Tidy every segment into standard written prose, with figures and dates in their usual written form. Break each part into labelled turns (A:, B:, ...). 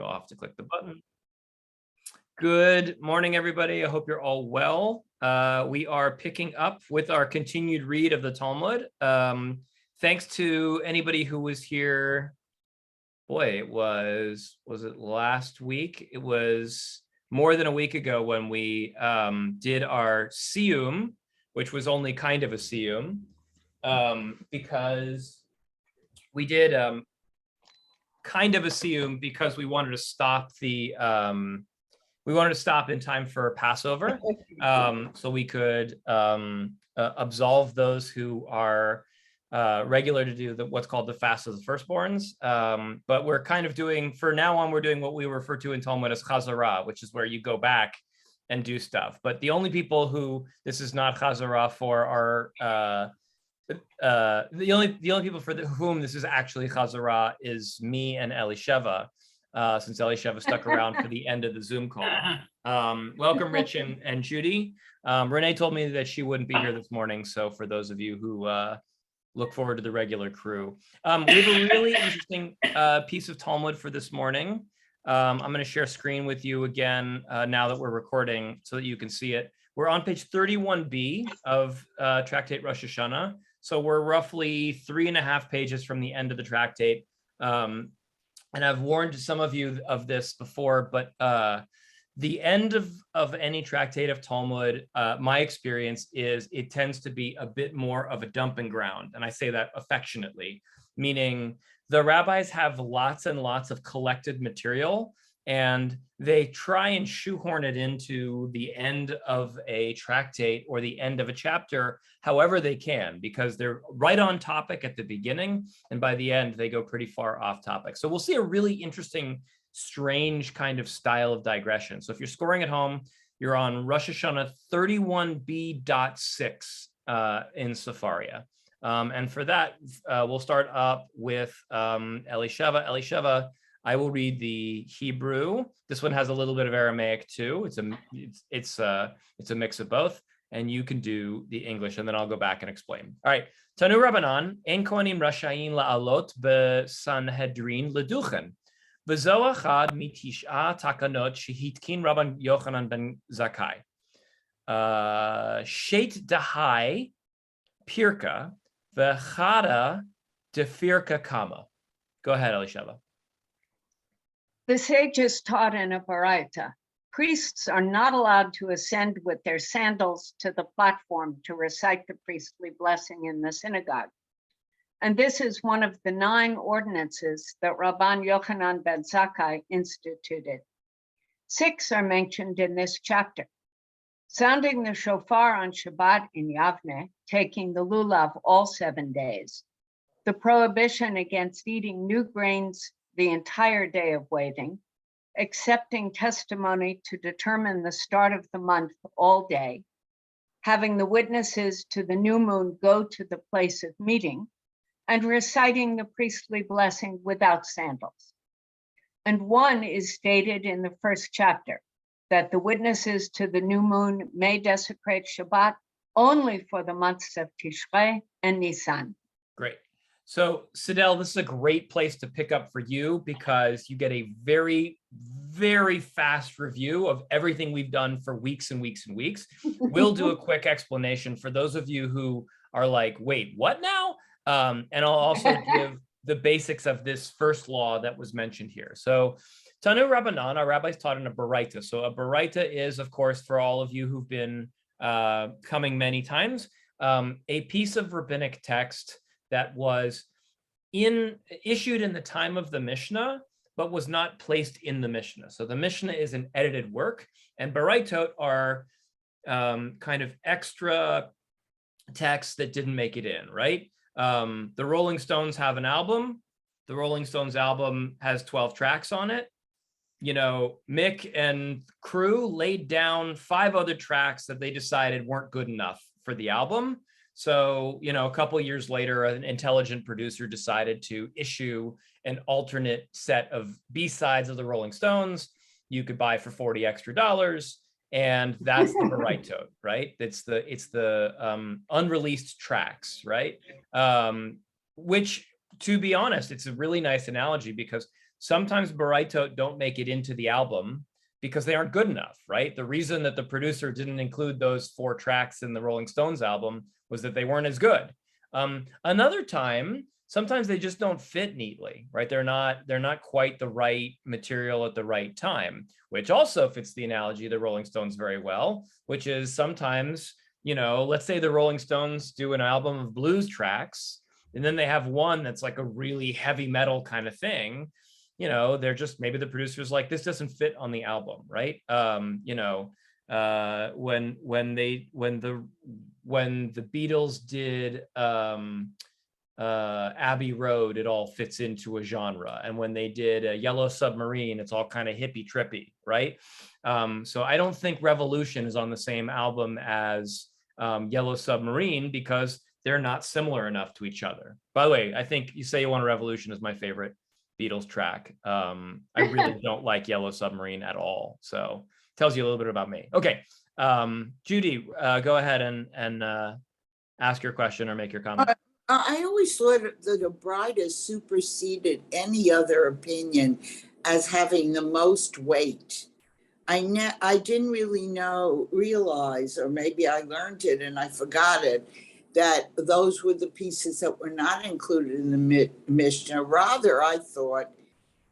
A: I'll have to click the button. Good morning, everybody. I hope you're all well. We are picking up with our continued read of the Talmud. Thanks to anybody who was here. Boy, was it last week? It was more than a week ago when we did our siyum, which was only kind of a siyum, because we did kind of a siyum because we wanted to stop the in time for Passover, so we could absolve those who are regular to do what's called the fast of the firstborns. But we're kind of doing, for now on, we're doing what we refer to in Talmud as chazara, which is where you go back and do stuff. But the only people who this is not chazara for are the only people for whom this is actually chazara is me and Elisheva, since Elisheva stuck around for the end of the Zoom call. Welcome, Rich and Judy. Renee told me that she wouldn't be here this morning, so for those of you who look forward to the regular crew. We have a really interesting piece of Talmud for this morning. I'm going to share screen with you again now that we're recording so that you can see it. We're on page 31b of Tractate Rosh Hashanah. So we're roughly 3.5 pages from the end of the tractate. And I've warned some of you of this before, but the end of any tractate of Talmud, my experience is it tends to be a bit more of a dumping ground. And I say that affectionately, meaning the rabbis have lots and lots of collected material, and they try and shoehorn it into the end of a tractate or the end of a chapter however they can, because they're right on topic at the beginning, and by the end, they go pretty far off topic. So we'll see a really interesting, strange kind of style of digression. So if you're scoring at home, you're on Rosh Hashanah 31b.6 in Sefaria. And for that, we'll start up with Elisheva. Elisheva, I will read the Hebrew. This one has a little bit of Aramaic too. It's a mix of both, and you can do the English, and then I'll go back and explain. All right. Tanu Rabbanan, ein kohanim rashayin la'alot b'sanhedrin leduchen. V'zo achad mitish'a takanot shehitkin Rabban Yochanan ben Zakkai. Shet dahai pirka v'chada defirka kama. Go ahead, Elisheva.
B: The sages taught in a baraita, priests are not allowed to ascend with their sandals to the platform to recite the priestly blessing in the synagogue. And this is one of the 9 ordinances that Rabban Yochanan ben Zakkai instituted. 6 are mentioned in this chapter. Sounding the shofar on Shabbat in Yavne, taking the lulav all 7 days, the prohibition against eating new grains the entire day of waiting, accepting testimony to determine the start of the month all day, having the witnesses to the new moon go to the place of meeting, and reciting the priestly blessing without sandals. And 1 is stated in the first chapter, that the witnesses to the new moon may desecrate Shabbat only for the months of Tishrei and Nisan.
A: Great. So, Sidel, this is a great place to pick up for you because you get a very, very fast review of everything we've done for weeks and weeks and weeks. We'll do a quick explanation for those of you who are like, wait, what now? And I'll also give the basics of this first law that was mentioned here. So, Tanu Rabbanan, our rabbis taught in a baraita. So a baraita is, of course, for all of you who've been coming many times, a piece of rabbinic text that was issued in the time of the Mishnah, but was not placed in the Mishnah. So the Mishnah is an edited work, and baraitot are kind of extra texts that didn't make it in, right? The Rolling Stones have an album. The Rolling Stones album has 12 tracks on it. You know, Mick and crew laid down 5 other tracks that they decided weren't good enough for the album. So, you know, a couple of years later, an intelligent producer decided to issue an alternate set of B-sides of the Rolling Stones you could buy for $40 extra, and that's the baraitot, right? It's the unreleased tracks, right? Which, to be honest, it's a really nice analogy because sometimes Baraitot don't make it into the album because they aren't good enough, right? The reason that the producer didn't include those 4 tracks in the Rolling Stones album was that they weren't as good. Another time, sometimes they just don't fit neatly, right? They're not quite the right material at the right time, which also fits the analogy of the Rolling Stones very well, which is sometimes, let's say the Rolling Stones do an album of blues tracks, and then they have one that's like a really heavy metal kind of thing. They're just, maybe the producer's like, this doesn't fit on the album, right? When the Beatles did Abbey Road, it all fits into a genre, and when they did a Yellow Submarine, it's all kind of hippie trippy, right? So I don't think Revolution is on the same album as Yellow Submarine because they're not similar enough to each other. By the way, I think You Say You Want a Revolution is my favorite Beatles track. I really don't like Yellow Submarine at all, so tells you a little bit about me. Okay, Judy, go ahead and ask your question or make your comment.
C: I always thought that a bride has superseded any other opinion as having the most weight. I didn't really realize, or maybe I learned it and I forgot it, that those were the pieces that were not included in the Mishnah. Rather, I thought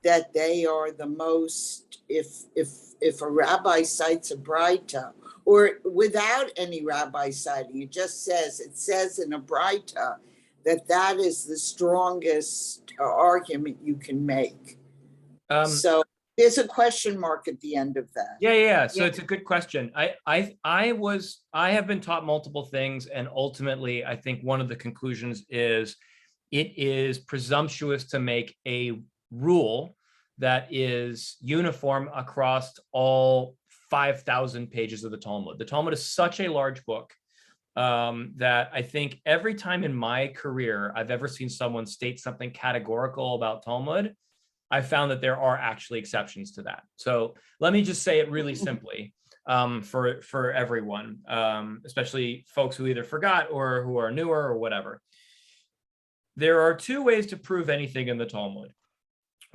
C: that they are the most, if a rabbi cites a braita, or without any rabbi citing, it says in a braita that is the strongest argument you can make. So there's a question mark at the end of that.
A: Yeah. So it's a good question. I have been taught multiple things, and ultimately, I think one of the conclusions is it is presumptuous to make a rule that is uniform across all 5,000 pages of the Talmud. The Talmud is such a large book that I think every time in my career I've ever seen someone state something categorical about Talmud, I found that there are actually exceptions to that. So let me just say it really simply for everyone, especially folks who either forgot or who are newer or whatever. There are 2 ways to prove anything in the Talmud.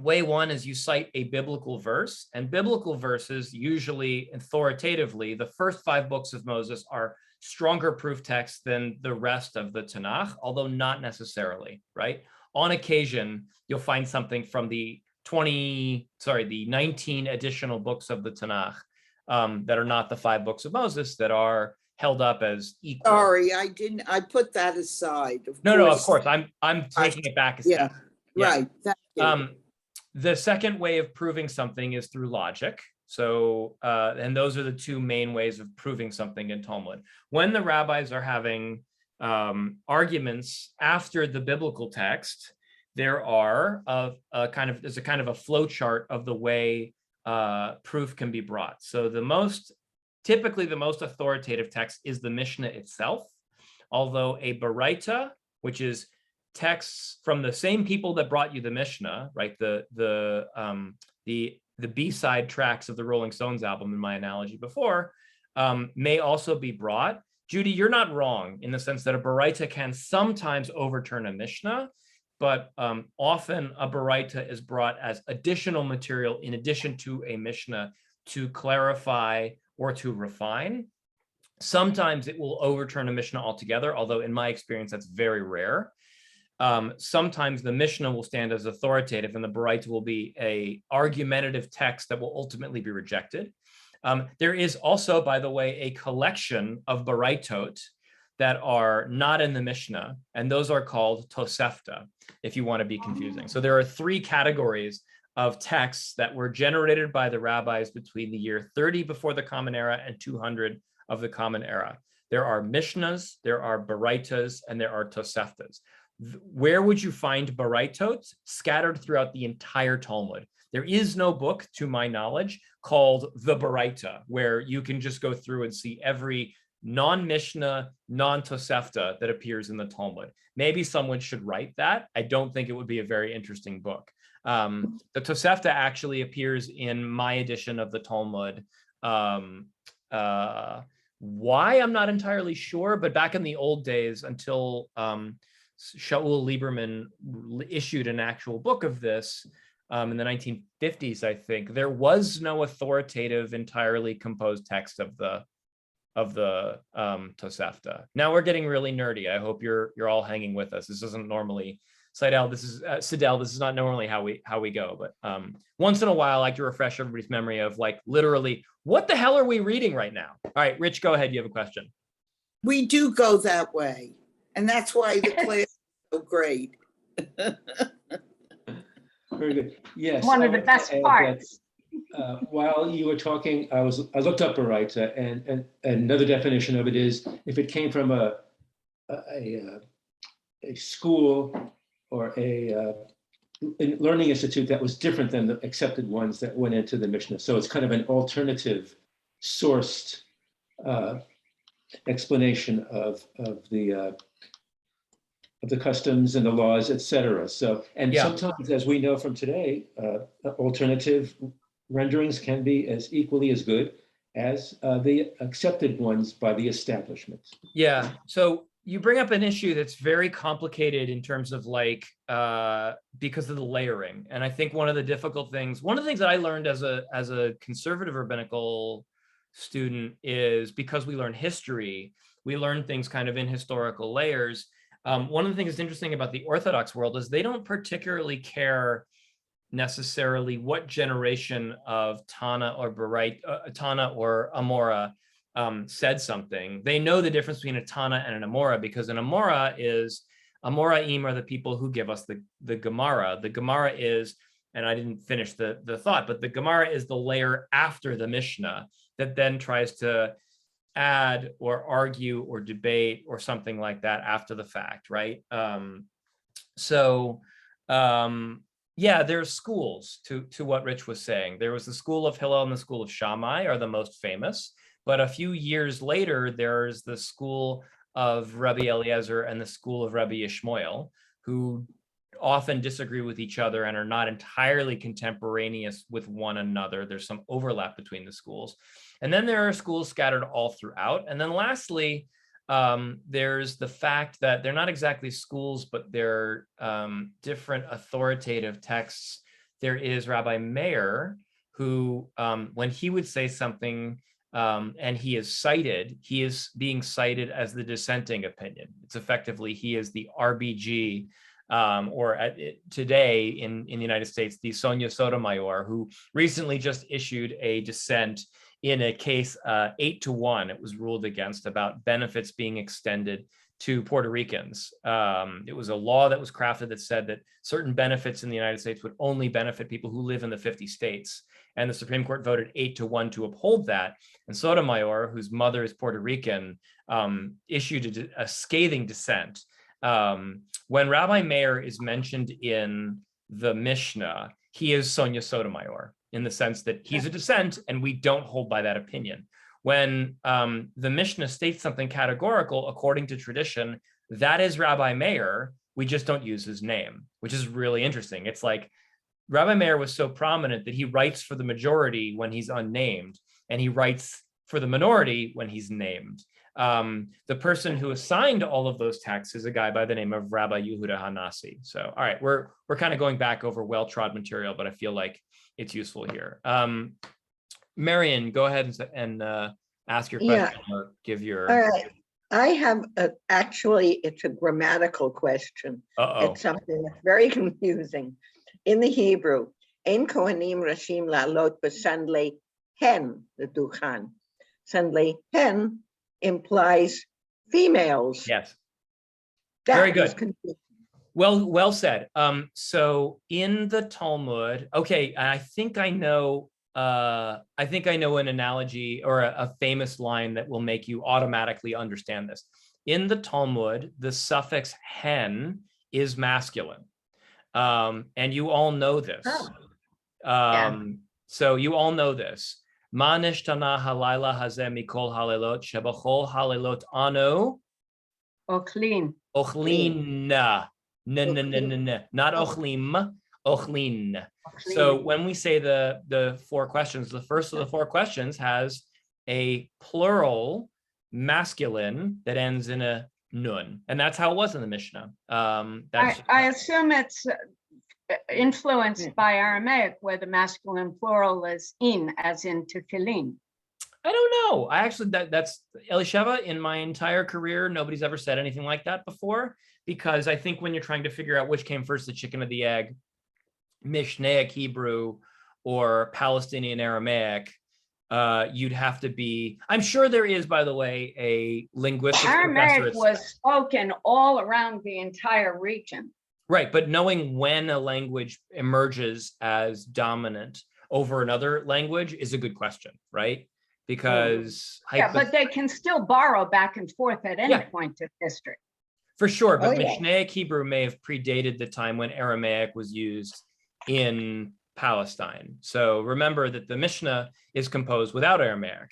A: Way one is you cite a biblical verse, and biblical verses usually authoritatively, the first 5 books of Moses are stronger proof texts than the rest of the Tanakh, although not necessarily, right? On occasion, you'll find something from the 19 additional books of the Tanakh that are not the 5 books of Moses that are held up as equal.
C: Sorry, I put that aside.
A: No, of course. I'm taking it back a step.
C: Yeah. Right. Thank you.
A: The second way of proving something is through logic. So, and those are the 2 main ways of proving something in Talmud. When the rabbis are having arguments after the biblical text, there are there's a kind of a flow chart of the way proof can be brought. So typically the most authoritative text is the Mishnah itself, although a Baraita, which is texts from the same people that brought you the Mishnah, right? The B-side tracks of the Rolling Stones album, in my analogy before, may also be brought. Judy, you're not wrong in the sense that a Baraita can sometimes overturn a Mishnah, but often a Baraita is brought as additional material in addition to a Mishnah to clarify or to refine. Sometimes it will overturn a Mishnah altogether, although in my experience, that's very rare. Sometimes the Mishnah will stand as authoritative and the Baraita will be a argumentative text that will ultimately be rejected. There is also, by the way, a collection of Baraitot that are not in the Mishnah, and those are called Tosefta, if you want to be confusing. So there are 3 categories of texts that were generated by the rabbis between the year 30 before the Common Era and 200 of the Common Era. There are Mishnahs, there are Baraitas, and there are Toseftas. Where would you find Baraitot? Scattered throughout the entire Talmud. There is no book, to my knowledge, called the Baraita, where you can just go through and see every non-Mishnah, non-Tosefta that appears in the Talmud. Maybe someone should write that. I don't think it would be a very interesting book. The Tosefta actually appears in my edition of the Talmud. Why, I'm not entirely sure, but back in the old days, until Shaul Lieberman issued an actual book of this, in the 1950s, I think, there was no authoritative, entirely composed text of the Tosefta. Now we're getting really nerdy. I hope you're all hanging with us. This isn't normally Sidel. This is Sidel. This is not normally how we go. But once in a while, I like to refresh everybody's memory of like literally what the hell are we reading right now? All right, Rich, go ahead. You have a question.
C: We do go that way, and that's why the class is so great.
D: Very good. Yes.
B: One
D: I
B: of the
D: wanted to
B: best
D: add
B: parts.
D: that, while you were talking, I looked up Baraita, and another definition of it is if it came from a school or a learning institute that was different than the accepted ones that went into the Mishnah. So it's kind of an alternative sourced explanation of the customs and the laws, etc. So, and sometimes, as we know from today, alternative renderings can be as equally as good as the accepted ones by the establishment.
A: Yeah. So you bring up an issue that's very complicated in terms of like because of the layering. And I think one of the things that I learned as a conservative rabbinical student is because we learn history, we learn things kind of in historical layers. One of the things that's interesting about the Orthodox world is they don't particularly care necessarily what generation of Tana or Tana or Amora said something. They know the difference between a Tana and an Amora because an Amora is, Amoraim are the people who give us the Gemara. The Gemara is, and I didn't finish the thought, but the Gemara is the layer after the Mishnah that then tries to add or argue or debate or something like that after the fact, right? Yeah, there's schools to what Rich was saying. There was the school of Hillel and the school of Shammai are the most famous, but a few years later, there's the school of Rabbi Eliezer and the school of Rabbi Yishmael, who often disagree with each other and are not entirely contemporaneous with one another. There's some overlap between the schools. And then there are schools scattered all throughout. And then lastly, there's the fact that they're not exactly schools, but they're different authoritative texts. There is Rabbi Meir, who, when he would say something and he is being cited as the dissenting opinion. It's effectively, he is the RBG, today in the United States, the Sonia Sotomayor, who recently just issued a dissent in a case 8-1, it was ruled against about benefits being extended to Puerto Ricans. It was a law that was crafted that said that certain benefits in the United States would only benefit people who live in the 50 states. And the Supreme Court voted 8-1 to uphold that. And Sotomayor, whose mother is Puerto Rican, issued a scathing dissent. When Rabbi Meir is mentioned in the Mishnah, he is Sonia Sotomayor, in the sense that he's a dissent and we don't hold by that opinion. When the Mishnah states something categorical, according to tradition, that is Rabbi Meir, we just don't use his name, which is really interesting. It's like Rabbi Meir was so prominent that he writes for the majority when he's unnamed, and he writes for the minority when he's named. The person who assigned all of those texts is a guy by the name of Rabbi Yehuda Hanassi. So, all right, we're kind of going back over well-trod material, but I feel like it's useful here. Marion, go ahead and ask your question or give your.
E: All right. I have actually, it's a grammatical question. It's something that's very confusing. In the Hebrew, Ein Kohanim Rashim La'alot B'Sandlei Hen L'Duchan. Sandlei Hen implies females.
A: Yes.
E: That
A: very good.
E: Confusing.
A: Well said. So in the Talmud, okay, I think I know an analogy or a famous line that will make you automatically understand this. In the Talmud, the suffix hen is masculine. And you all know this. So you all know this. Ma nishtana halayla hazeh mikol halelot shebachol halelot anu
B: Ochlin.
A: ochlina. Not ochlim, ochlin. So when we say the four questions, the first of the four questions has a plural masculine that ends in a nun, and that's how it was in the Mishnah.
B: I assume it's influenced by Aramaic, where the masculine plural is in, as in tefillin.
A: I don't know. I actually, that's Elisheva. In my entire career, nobody's ever said anything like that before, because I think when you're trying to figure out which came first, the chicken or the egg, Mishnaic Hebrew or Palestinian Aramaic, you'd have to be, I'm sure there is, by the way, a linguistics
B: Aramaic
A: professor.
B: was spoken all around the entire region.
A: Right, but knowing when a language emerges as dominant over another language is a good question, right? Because
B: yeah, but they can still borrow back and forth at any point of history.
A: For sure, but Mishnaic Hebrew may have predated the time when Aramaic was used in Palestine. So remember that the Mishnah is composed without Aramaic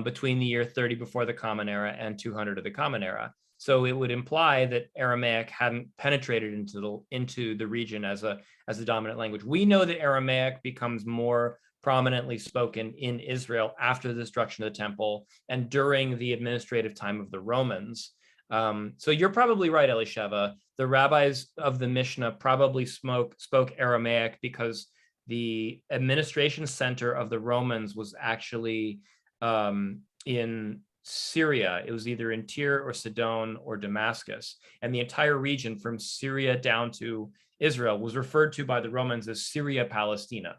A: between the year 30 before the Common Era and 200 of the Common Era. So it would imply that Aramaic hadn't penetrated into the region as a dominant language. We know that Aramaic becomes more prominently spoken in Israel after the destruction of the temple and during the administrative time of the Romans. So you're probably right, Elisheva. The rabbis of the Mishnah probably spoke Aramaic because the administration center of the Romans was actually in Syria. It was either in Tyre or Sidon or Damascus. And the entire region from Syria down to Israel was referred to by the Romans as Syria Palestina.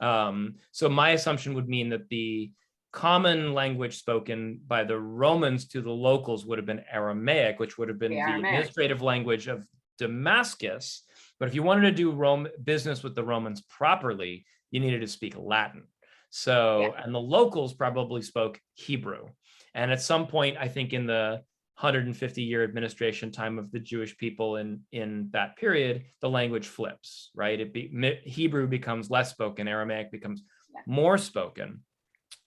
A: So my assumption would mean that the common language spoken by the Romans to the locals would have been Aramaic, which would have been the administrative language of Damascus. But if you wanted to do business with the Romans properly, you needed to speak Latin. So, and the locals probably spoke Hebrew. And at some point, I think in the 150-year administration time of the Jewish people in that period, the language flips, right? Hebrew becomes less spoken, Aramaic becomes more spoken.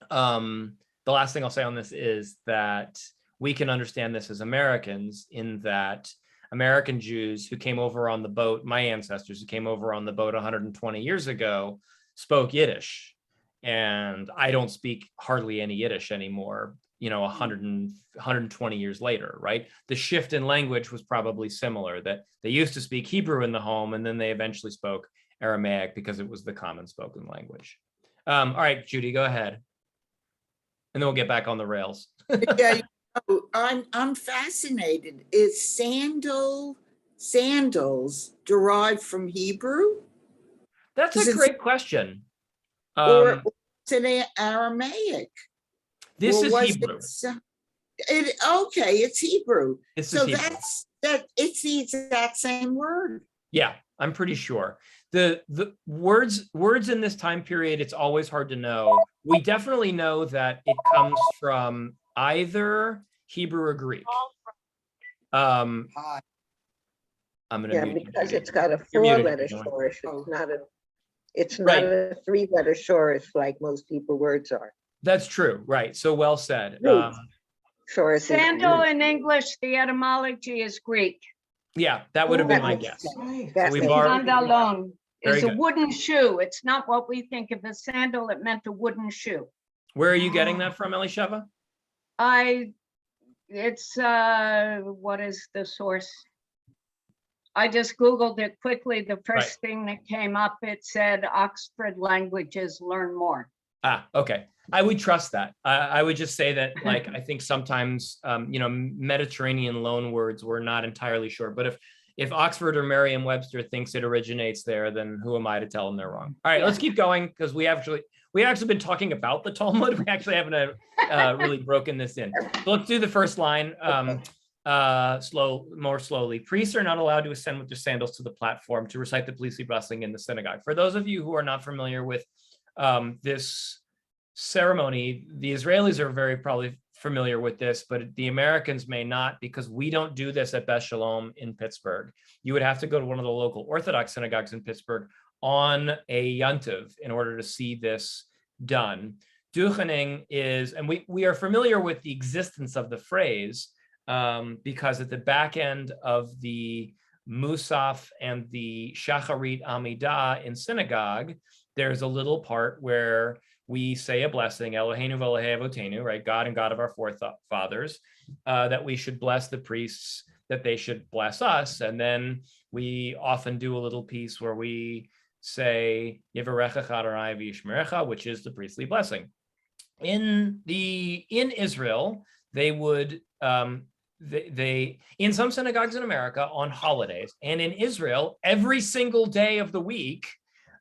A: The last thing I'll say on this is that we can understand this as Americans in that American Jews who came over on the boat, my ancestors who came over on the boat 120 years ago, spoke Yiddish. And I don't speak hardly any Yiddish anymore, 120 years later, right? The shift in language was probably similar, that they used to speak Hebrew in the home and then they eventually spoke Aramaic because it was the common spoken language. All right, Judy, go ahead. And then we'll get back on the rails.
C: Yeah, I'm fascinated. Is sandals derived from Hebrew?
A: That's a great question.
C: Or is it Aramaic?
A: This is Hebrew.
C: It's Hebrew. So
A: Hebrew.
C: It's the exact same word.
A: Yeah, I'm pretty sure. The words in this time period, it's always hard to know. We definitely know that it comes from either Hebrew or Greek. I'm gonna
E: because it's got a 4-letter flourish. It's not a 3-letter flourish like most Hebrew words are.
A: That's true, right? So well said.
B: Sandal in English, the etymology is Greek.
A: Yeah, that would have been my guess.
B: Sandalon is a wooden shoe. It's not what we think of as sandal. It meant a wooden shoe.
A: Where are you getting that from, Elisheva?
B: It's what is the source? I just Googled it quickly. The first thing that came up, it said Oxford Languages, learn more.
A: Okay. I would trust that. I would just say that, like, I think sometimes, Mediterranean loan words, we're not entirely sure. But if Oxford or Merriam-Webster thinks it originates there, then who am I to tell them they're wrong? All right, let's keep going because we actually been talking about the Talmud. We actually haven't really broken this in. So let's do the first line more slowly. Priests are not allowed to ascend with their sandals to the platform to recite the priestly blessing in the synagogue. For those of you who are not familiar with this ceremony, the Israelis are very probably familiar with this, but the Americans may not, because we don't do this at Beth Shalom in Pittsburgh. You would have to go to one of the local Orthodox synagogues in Pittsburgh on a yontiv in order to see this done. Duchening is, and we are familiar with the existence of the phrase because at the back end of the Musaf and the Shacharit Amidah in synagogue, there's a little part where we say a blessing, Eloheinu v'Elokei Avotenu, right? God and God of our forefathers, that we should bless the priests, that they should bless us. And then we often do a little piece where we say, Yevarechecha Adonai v'yishmerecha, which is the priestly blessing. In Israel, they would, they in some synagogues in America on holidays, and in Israel, every single day of the week,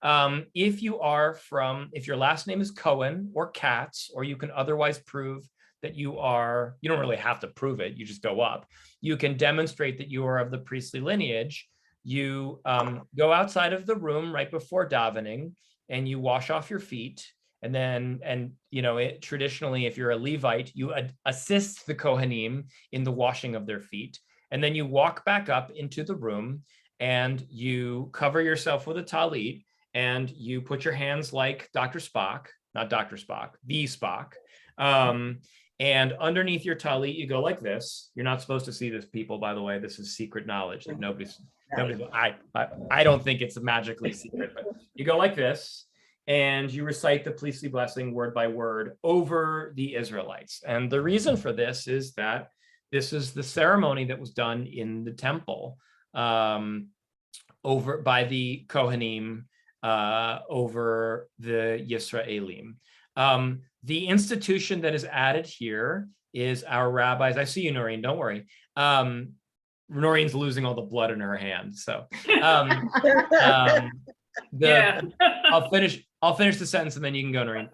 A: if your last name is Cohen or Katz, or you can otherwise prove that you don't really have to prove it, you just go up. You can demonstrate that you are of the priestly lineage. You go outside of the room right before davening and you wash off your feet. And then, traditionally, if you're a Levite, you assist the Kohanim in the washing of their feet. And then you walk back up into the room and you cover yourself with a talit and you put your hands like Dr. Spock, not Dr. Spock, the Spock. And underneath your talit, you go like this. You're not supposed to see this, people, by the way. This is secret knowledge that nobody's I don't think it's magically secret, but you go like this. And you recite the priestly blessing word by word over the Israelites. And the reason for this is that this is the ceremony that was done in the temple over by the Kohanim over the Yisraelim. The institution that is added here is our rabbis. I see you, Noreen, don't worry. Noreen's losing all the blood in her hand. So I'll finish the sentence and then you can go, Noreen.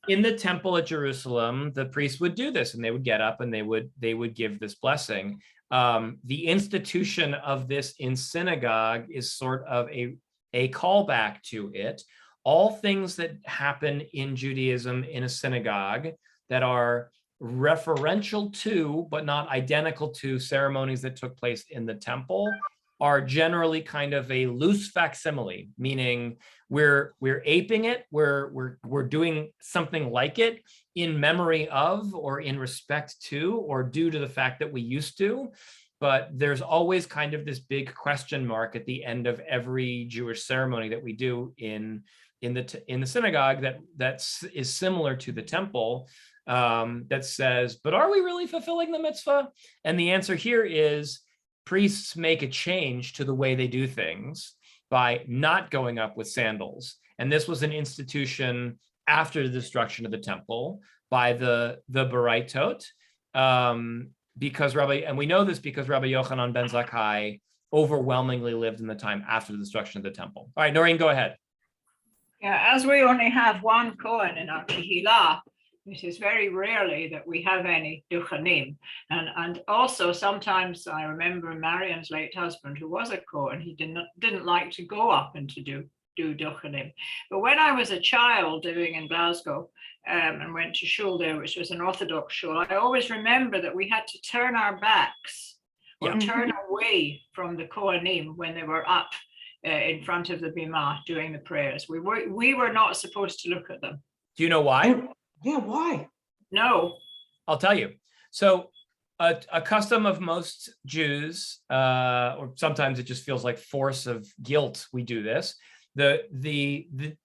A: In the temple at Jerusalem, the priests would do this and they would get up and they would give this blessing. The institution of this in synagogue is sort of a callback to it. All things that happen in Judaism in a synagogue that are referential to, but not identical to, ceremonies that took place in the temple are generally kind of a loose facsimile, meaning we're aping it, we're doing something like it in memory of, or in respect to, or due to the fact that we used to. But there's always kind of this big question mark at the end of every Jewish ceremony that we do in the synagogue that is similar to the temple, that says, but are we really fulfilling the mitzvah? And the answer here is, priests make a change to the way they do things by not going up with sandals. And this was an institution after the destruction of the temple by the Baraitot, because and we know this because Rabbi Yochanan ben Zakkai overwhelmingly lived in the time after the destruction of the temple. All right, Noreen, go ahead.
F: Yeah, as we only have one Kohen in our Kehillah, it is very rarely that we have any duchanim. And also sometimes I remember Marian's late husband, who was a Kohen, he didn't like to go up and to do duchanim. But when I was a child living in Glasgow and went to shul there, which was an Orthodox shul, I always remember that we had to turn our backs or turn away from the Kohanim when they were up in front of the bimah doing the prayers. We were not supposed to look at them.
A: Do you know why?
E: Yeah, why?
F: No.
A: I'll tell you. So a custom of most Jews, or sometimes it just feels like force of guilt, we do this. The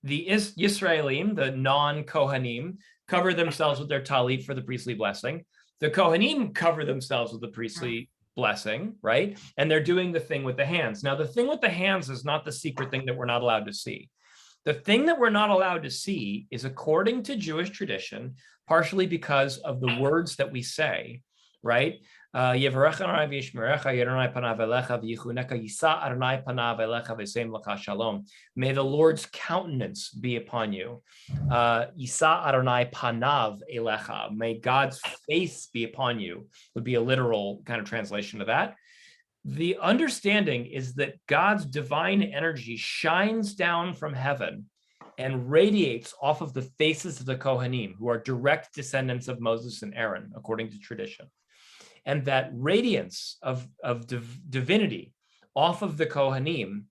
A: Yisraelim, the non-Kohanim, cover themselves with their talit for the priestly blessing. The Kohanim cover themselves with the priestly blessing, right? And they're doing the thing with the hands. Now, the thing with the hands is not the secret thing that we're not allowed to see. The thing that we're not allowed to see is, according to Jewish tradition, partially because of the words that we say, right? May the Lord's countenance be upon you. May God's face be upon you, would be a literal kind of translation of that. The understanding is that God's divine energy shines down from heaven and radiates off of the faces of the Kohanim, who are direct descendants of Moses and Aaron, according to tradition. And that radiance of divinity off of the Kohanim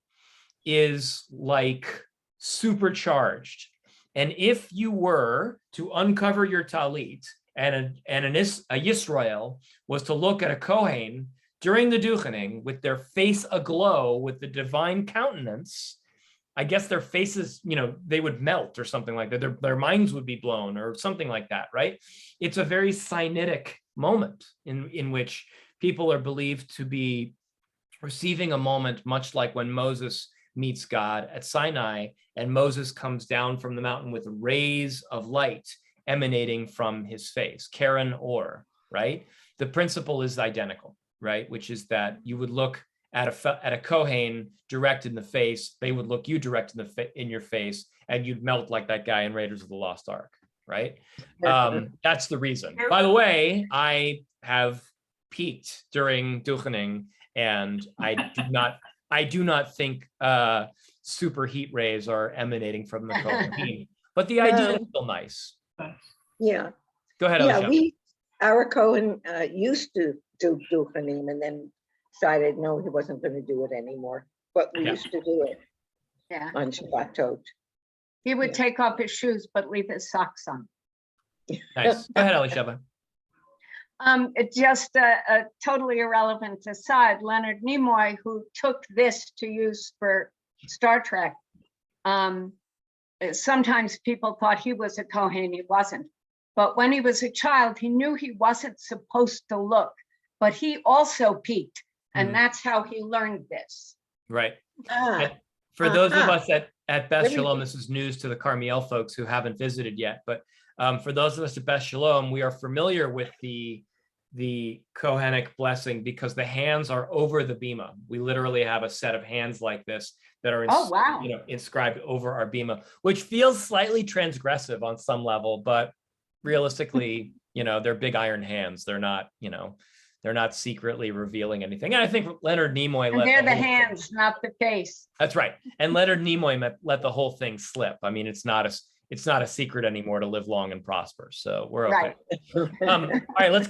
A: is like supercharged. And if you were to uncover your talit and a Yisrael was to look at a Kohen during the duchening with their face aglow with the divine countenance, I guess their faces, they would melt or something like that. Their minds would be blown or something like that, right? It's a very Sinaitic moment in which people are believed to be receiving a moment much like when Moses meets God at Sinai, and Moses comes down from the mountain with rays of light emanating from his face, Karen Or, right? The principle is identical, right? Which is that you would look at a Kohen direct in the face, they would look you direct in your face, and you'd melt like that guy in Raiders of the Lost Ark, right? That's the reason. By the way, I have peaked during Duchening, and I do not think super heat rays are emanating from the Kohen, but the idea is still nice.
E: Yeah.
A: Go ahead,
E: Yeah,
A: Alicia.
E: our Cohen used to do Duchenim and then decided, no, he wasn't going to do it anymore. But we used to do it on Shabbatot.
B: He would take off his shoes, but leave his socks on.
A: Nice. Go ahead, Alicia.
B: Just a totally irrelevant aside, Leonard Nimoy, who took this to use for Star Trek, sometimes people thought he was a Kohen, he wasn't. But when he was a child, he knew he wasn't supposed to look, but he also peeked, and that's how he learned this.
A: Right. For those of us at Beth Shalom, this is news to the Carmiel folks who haven't visited yet, but for those of us at Beth Shalom, we are familiar with the Kohenic blessing because the hands are over the bima. We literally have a set of hands like this that are inscribed over our bima, which feels slightly transgressive on some level, but realistically, they're big iron hands. They're not, they're not secretly revealing anything. And I think Leonard Nimoy
B: they're the hands, not the face.
A: That's right. And Leonard Nimoy let the whole thing slip. I mean, it's not a secret anymore to live long and prosper. So we're okay. Right. All right, let's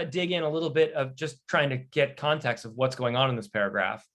A: dig in a little bit of just trying to get context of what's going on in this paragraph.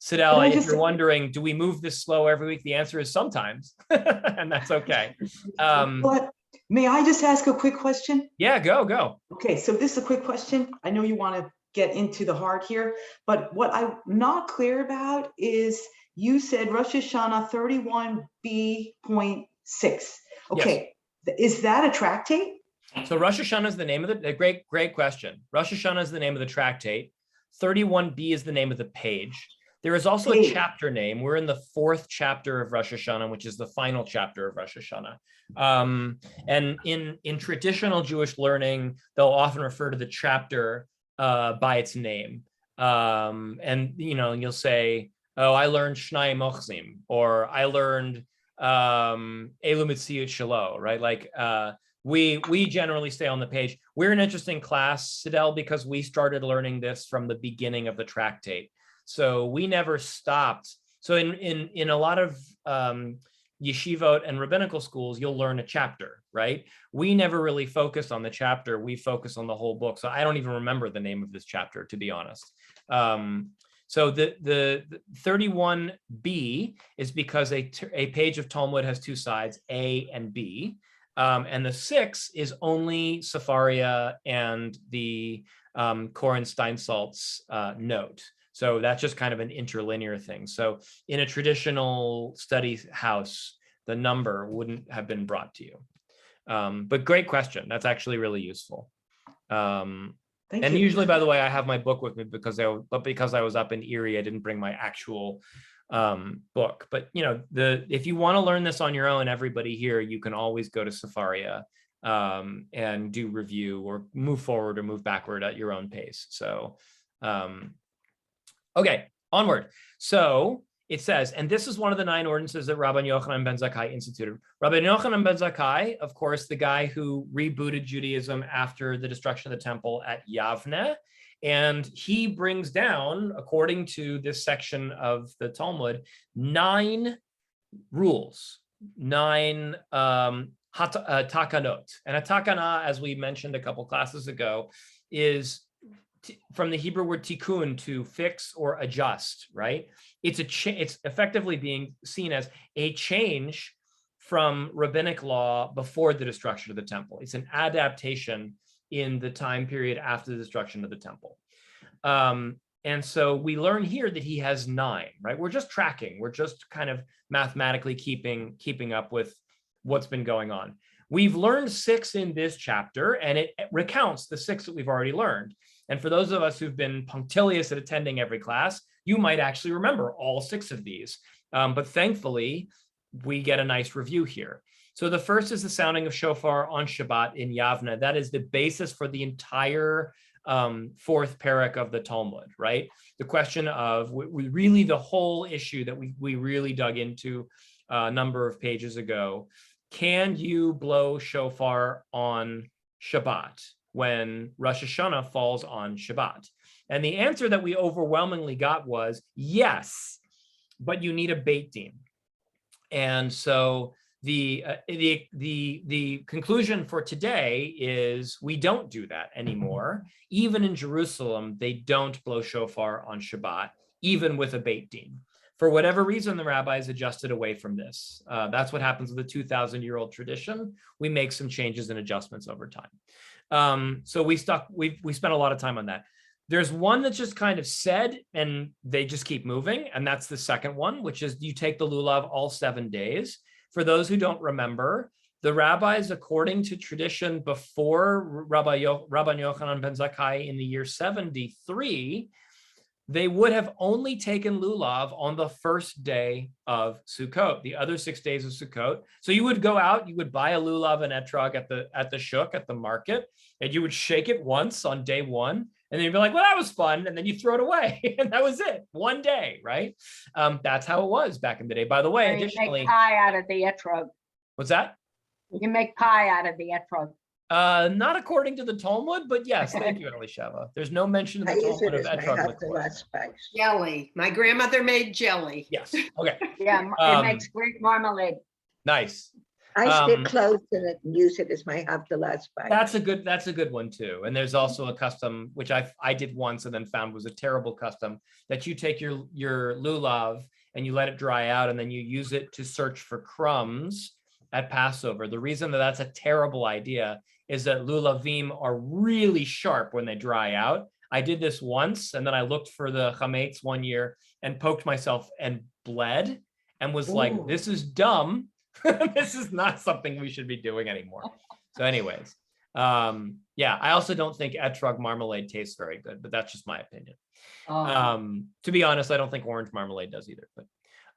A: Sidel, if you're wondering, do we move this slow every week? The answer is sometimes, and that's okay.
G: But may I just ask a quick question?
A: Yeah, go.
G: Okay, so this is a quick question. I know you want to get into the heart here, but what I'm not clear about is you said Rosh Hashanah 31b.6. Okay, yes. Is that a tractate?
A: So Rosh Hashanah is the name of the great question. Rosh Hashanah is the name of the tractate. 31b is the name of the page. There is also a chapter name. We're in the 4th chapter of Rosh Hashanah, which is the final chapter of Rosh Hashanah. And in traditional Jewish learning, they'll often refer to the chapter by its name. And you'll say, oh, I learned Shnai Mochzim, or I learned Elu Mitziyut Shalo, right? Like we generally stay on the page. We're an interesting class, Sidel, because we started learning this from the beginning of the tractate. So we never stopped. So in a lot of yeshivot and rabbinical schools, you'll learn a chapter, right? We never really focused on the chapter. We focus on the whole book. So I don't even remember the name of this chapter, to be honest. So the 31b is because a page of Talmud has 2 sides, A and B. And the 6 is only Sepharia and the Koren Steinsaltz note. So that's just kind of an interlinear thing. So in a traditional study house, the number wouldn't have been brought to you. But great question. That's actually really useful. Thank you. Usually, by the way, I have my book with me because I was up in Erie, I didn't bring my actual book. But if you want to learn this on your own, everybody here, you can always go to Sepharia and do review or move forward or move backward at your own pace. So. Okay, onward. So it says, and this is one of the 9 ordinances that Rabban Yochanan ben Zakkai instituted. Rabban Yochanan ben Zakkai, of course, the guy who rebooted Judaism after the destruction of the temple at Yavne. And he brings down, according to this section of the Talmud, 9 rules, 9 takanot. And a takana, as we mentioned a couple classes ago, is from the Hebrew word tikkun, to fix or adjust, right? It's effectively being seen as a change from rabbinic law before the destruction of the temple. It's an adaptation in the time period after the destruction of the temple. And so we learn here that he has 9, right? We're just tracking. We're just kind of mathematically keeping up with what's been going on. We've learned 6 in this chapter, and it recounts the 6 that we've already learned. And for those of us who've been punctilious at attending every class, you might actually remember all 6 of these. But thankfully, we get a nice review here. So the first is the sounding of shofar on Shabbat in Yavne. That is the basis for the entire 4th parak of the Talmud, right? The question of we really, the whole issue that we really dug into a number of pages ago. Can you blow shofar on Shabbat when Rosh Hashanah falls on Shabbat? And the answer that we overwhelmingly got was yes, but you need a Beit Din. And so the conclusion for today is we don't do that anymore. Even in Jerusalem, they don't blow shofar on Shabbat, even with a Beit Din. For whatever reason, the rabbis adjusted away from this. That's what happens with a 2,000-year-old tradition. We make some changes and adjustments over time. So we spent a lot of time on that. There's one that's just kind of said, and they just keep moving, and that's the second one, which is you take the lulav all 7 days. For those who don't remember, the rabbis, according to tradition before Rabban Yochanan ben Zakkai in the year 73, they would have only taken lulav on the first day of Sukkot, the other 6 days of Sukkot. So you would go out, you would buy a lulav and etrog at the shuk, at the market, and you would shake it once on day 1, and then you'd be like, well, that was fun, and then you throw it away, and that was it, 1 day, right? That's how it was back in the day. By the way, additionally,
B: you make pie out of the etrog.
A: What's that?
B: You make pie out of the etrog.
A: Not according to the Talmud, but yes, thank you, Elisheva. There's no mention in the Talmud of etrog liqueur.
H: Jelly. My grandmother made jelly.
A: Yes. Okay.
B: Yeah, it makes great marmalade.
A: Nice.
E: I stick clothes in it and use it as my Havdalah spice.
A: That's a good one too. And there's also a custom, which I did once and then found was a terrible custom, that you take your lulav and you let it dry out and then you use it to search for crumbs at Passover. The reason that that's a terrible idea is that lulavim are really sharp when they dry out. I did this once and then I looked for the chametz one year and poked myself and bled and was like, this is dumb. This is not something we should be doing anymore. So anyways, yeah, I also don't think etrog marmalade tastes very good, but that's just my opinion. To be honest, I don't think orange marmalade does either. But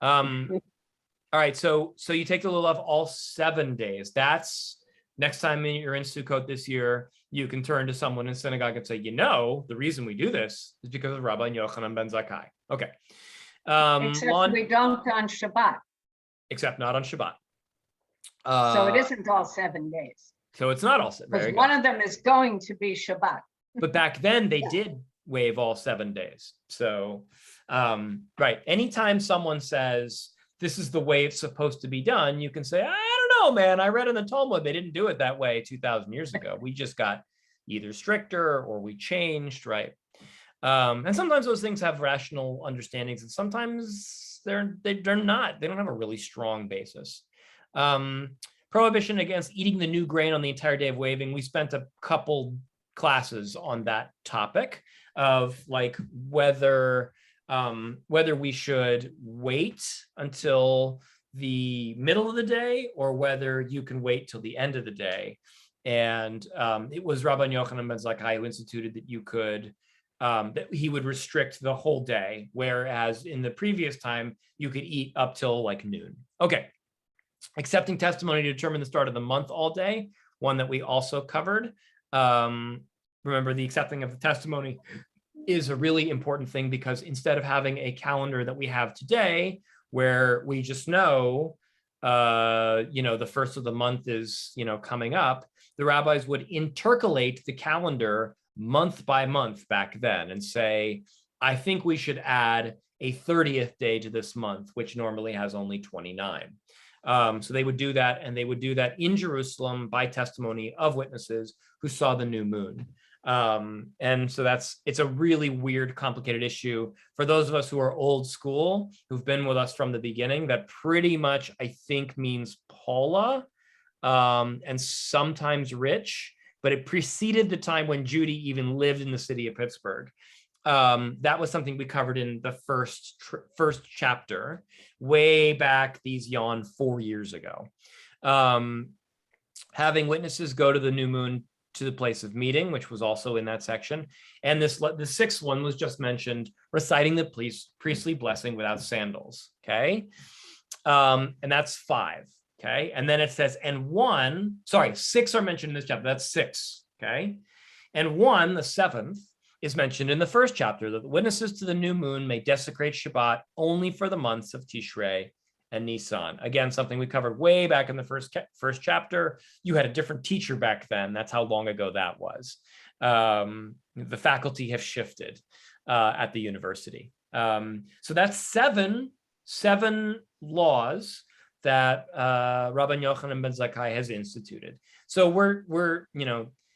A: all right, so you take the lulav all 7 days. That's next time you're in Sukkot this year, you can turn to someone in synagogue and say, the reason we do this is because of Rabban Yochanan ben Zakkai. Okay.
B: Except we don't on Shabbat.
A: Except not on Shabbat.
B: So it isn't all 7 days.
A: So it's not all 7 days.
B: Because one of them is going to be Shabbat.
A: But back then they did waive all 7 days. So, right. Anytime someone says, this is the way it's supposed to be done, you can say, I don't know, man. I read in the Talmud, they didn't do it that way 2,000 years ago. We just got either stricter or we changed, right? And sometimes those things have rational understandings and sometimes they're not. They don't have a really strong basis. Prohibition against eating the new grain on the entire day of waving. We spent a couple classes on that topic of like whether we should wait until the middle of the day or whether you can wait till the end of the day. And it was Rabban Yochanan ben Zakkai who instituted that you could, that he would restrict the whole day, whereas in the previous time, you could eat up till like noon. Okay. Accepting testimony to determine the start of the month all day, one that we also covered. Remember, the accepting of the testimony is a really important thing because instead of having a calendar that we have today, where we just know, the first of the month is, coming up, the rabbis would intercalate the calendar month by month back then and say, I think we should add a 30th day to this month, which normally has only 29. So they would do that, and they would do that in Jerusalem by testimony of witnesses who saw the new moon. And so it's a really weird, complicated issue for those of us who are old school, who've been with us from the beginning. That pretty much, I think, means Paula, and sometimes rich, but it preceded the time when Judy even lived in the city of Pittsburgh. That was something we covered in the first chapter, way back these 4 years ago. having witnesses go to the new moon to the place of meeting, which was also in that section. And the sixth one was just mentioned, reciting the priestly blessing without sandals, okay? And that's 5, okay? And then it says, and 6 are mentioned in this chapter, that's 6, okay? And 1, the 7th, is mentioned in the first chapter, that the witnesses to the new moon may desecrate Shabbat only for the months of Tishrei and Nisan. Again, something we covered way back in the first chapter. You had a different teacher back then. That's how long ago that was. The faculty have shifted at the university. So that's seven laws that Rabban Yochanan ben Zakkai has instituted. So we're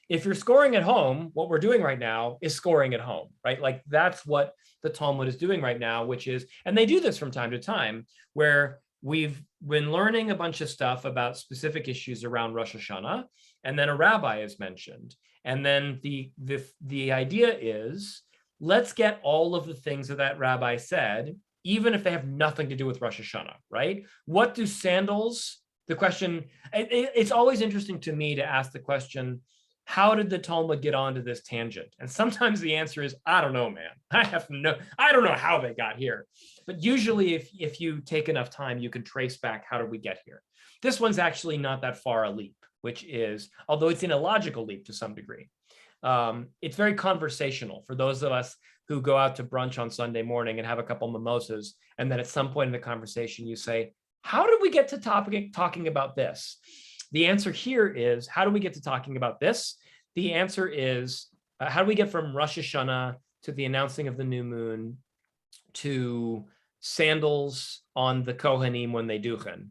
A: if you're scoring at home, what we're doing right now is scoring at home, right? Like that's what the Talmud is doing right now, which is, and they do this from time to time, where we've been learning a bunch of stuff about specific issues around Rosh Hashanah, and then a rabbi is mentioned. And then the idea is, let's get all of the things that rabbi said, even if they have nothing to do with Rosh Hashanah, right? What do sandals, the question, it's always interesting to me to ask the question, how did the Talmud get onto this tangent? And sometimes the answer is, I don't know, man. I don't know how they got here. But usually if you take enough time, you can trace back, how did we get here? This one's actually not that far a leap, which is, although it's an illogical leap to some degree, it's very conversational for those of us who go out to brunch on Sunday morning and have a couple mimosas. And then at some point in the conversation, you say, how did we get to talking about this? The answer here is, how do we get to talking about this? The answer is, how do we get from Rosh Hashanah to the announcing of the new moon to sandals on the Kohanim when they duchen,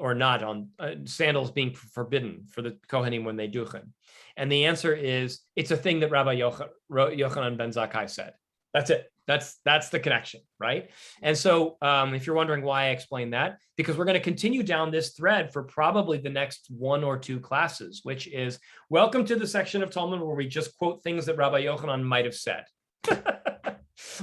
A: or not on sandals being forbidden for the Kohanim when they duchen? And the answer is, it's a thing that Rabbi Yochanan ben Zakkai said. That's it. That's the connection, right? And so if you're wondering why I explained that, because we're going to continue down this thread for probably the next 1 or 2 classes, which is, welcome to the section of Talmud where we just quote things that Rabbi Yochanan might have said,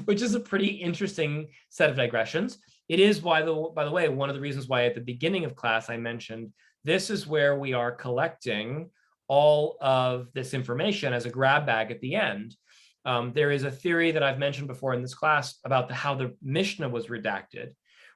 A: which is a pretty interesting set of digressions. It is, by the way, one of the reasons why at the beginning of class I mentioned, this is where we are collecting all of this information as a grab bag at the end. There is a theory that I've mentioned before in this class about how the Mishnah was redacted,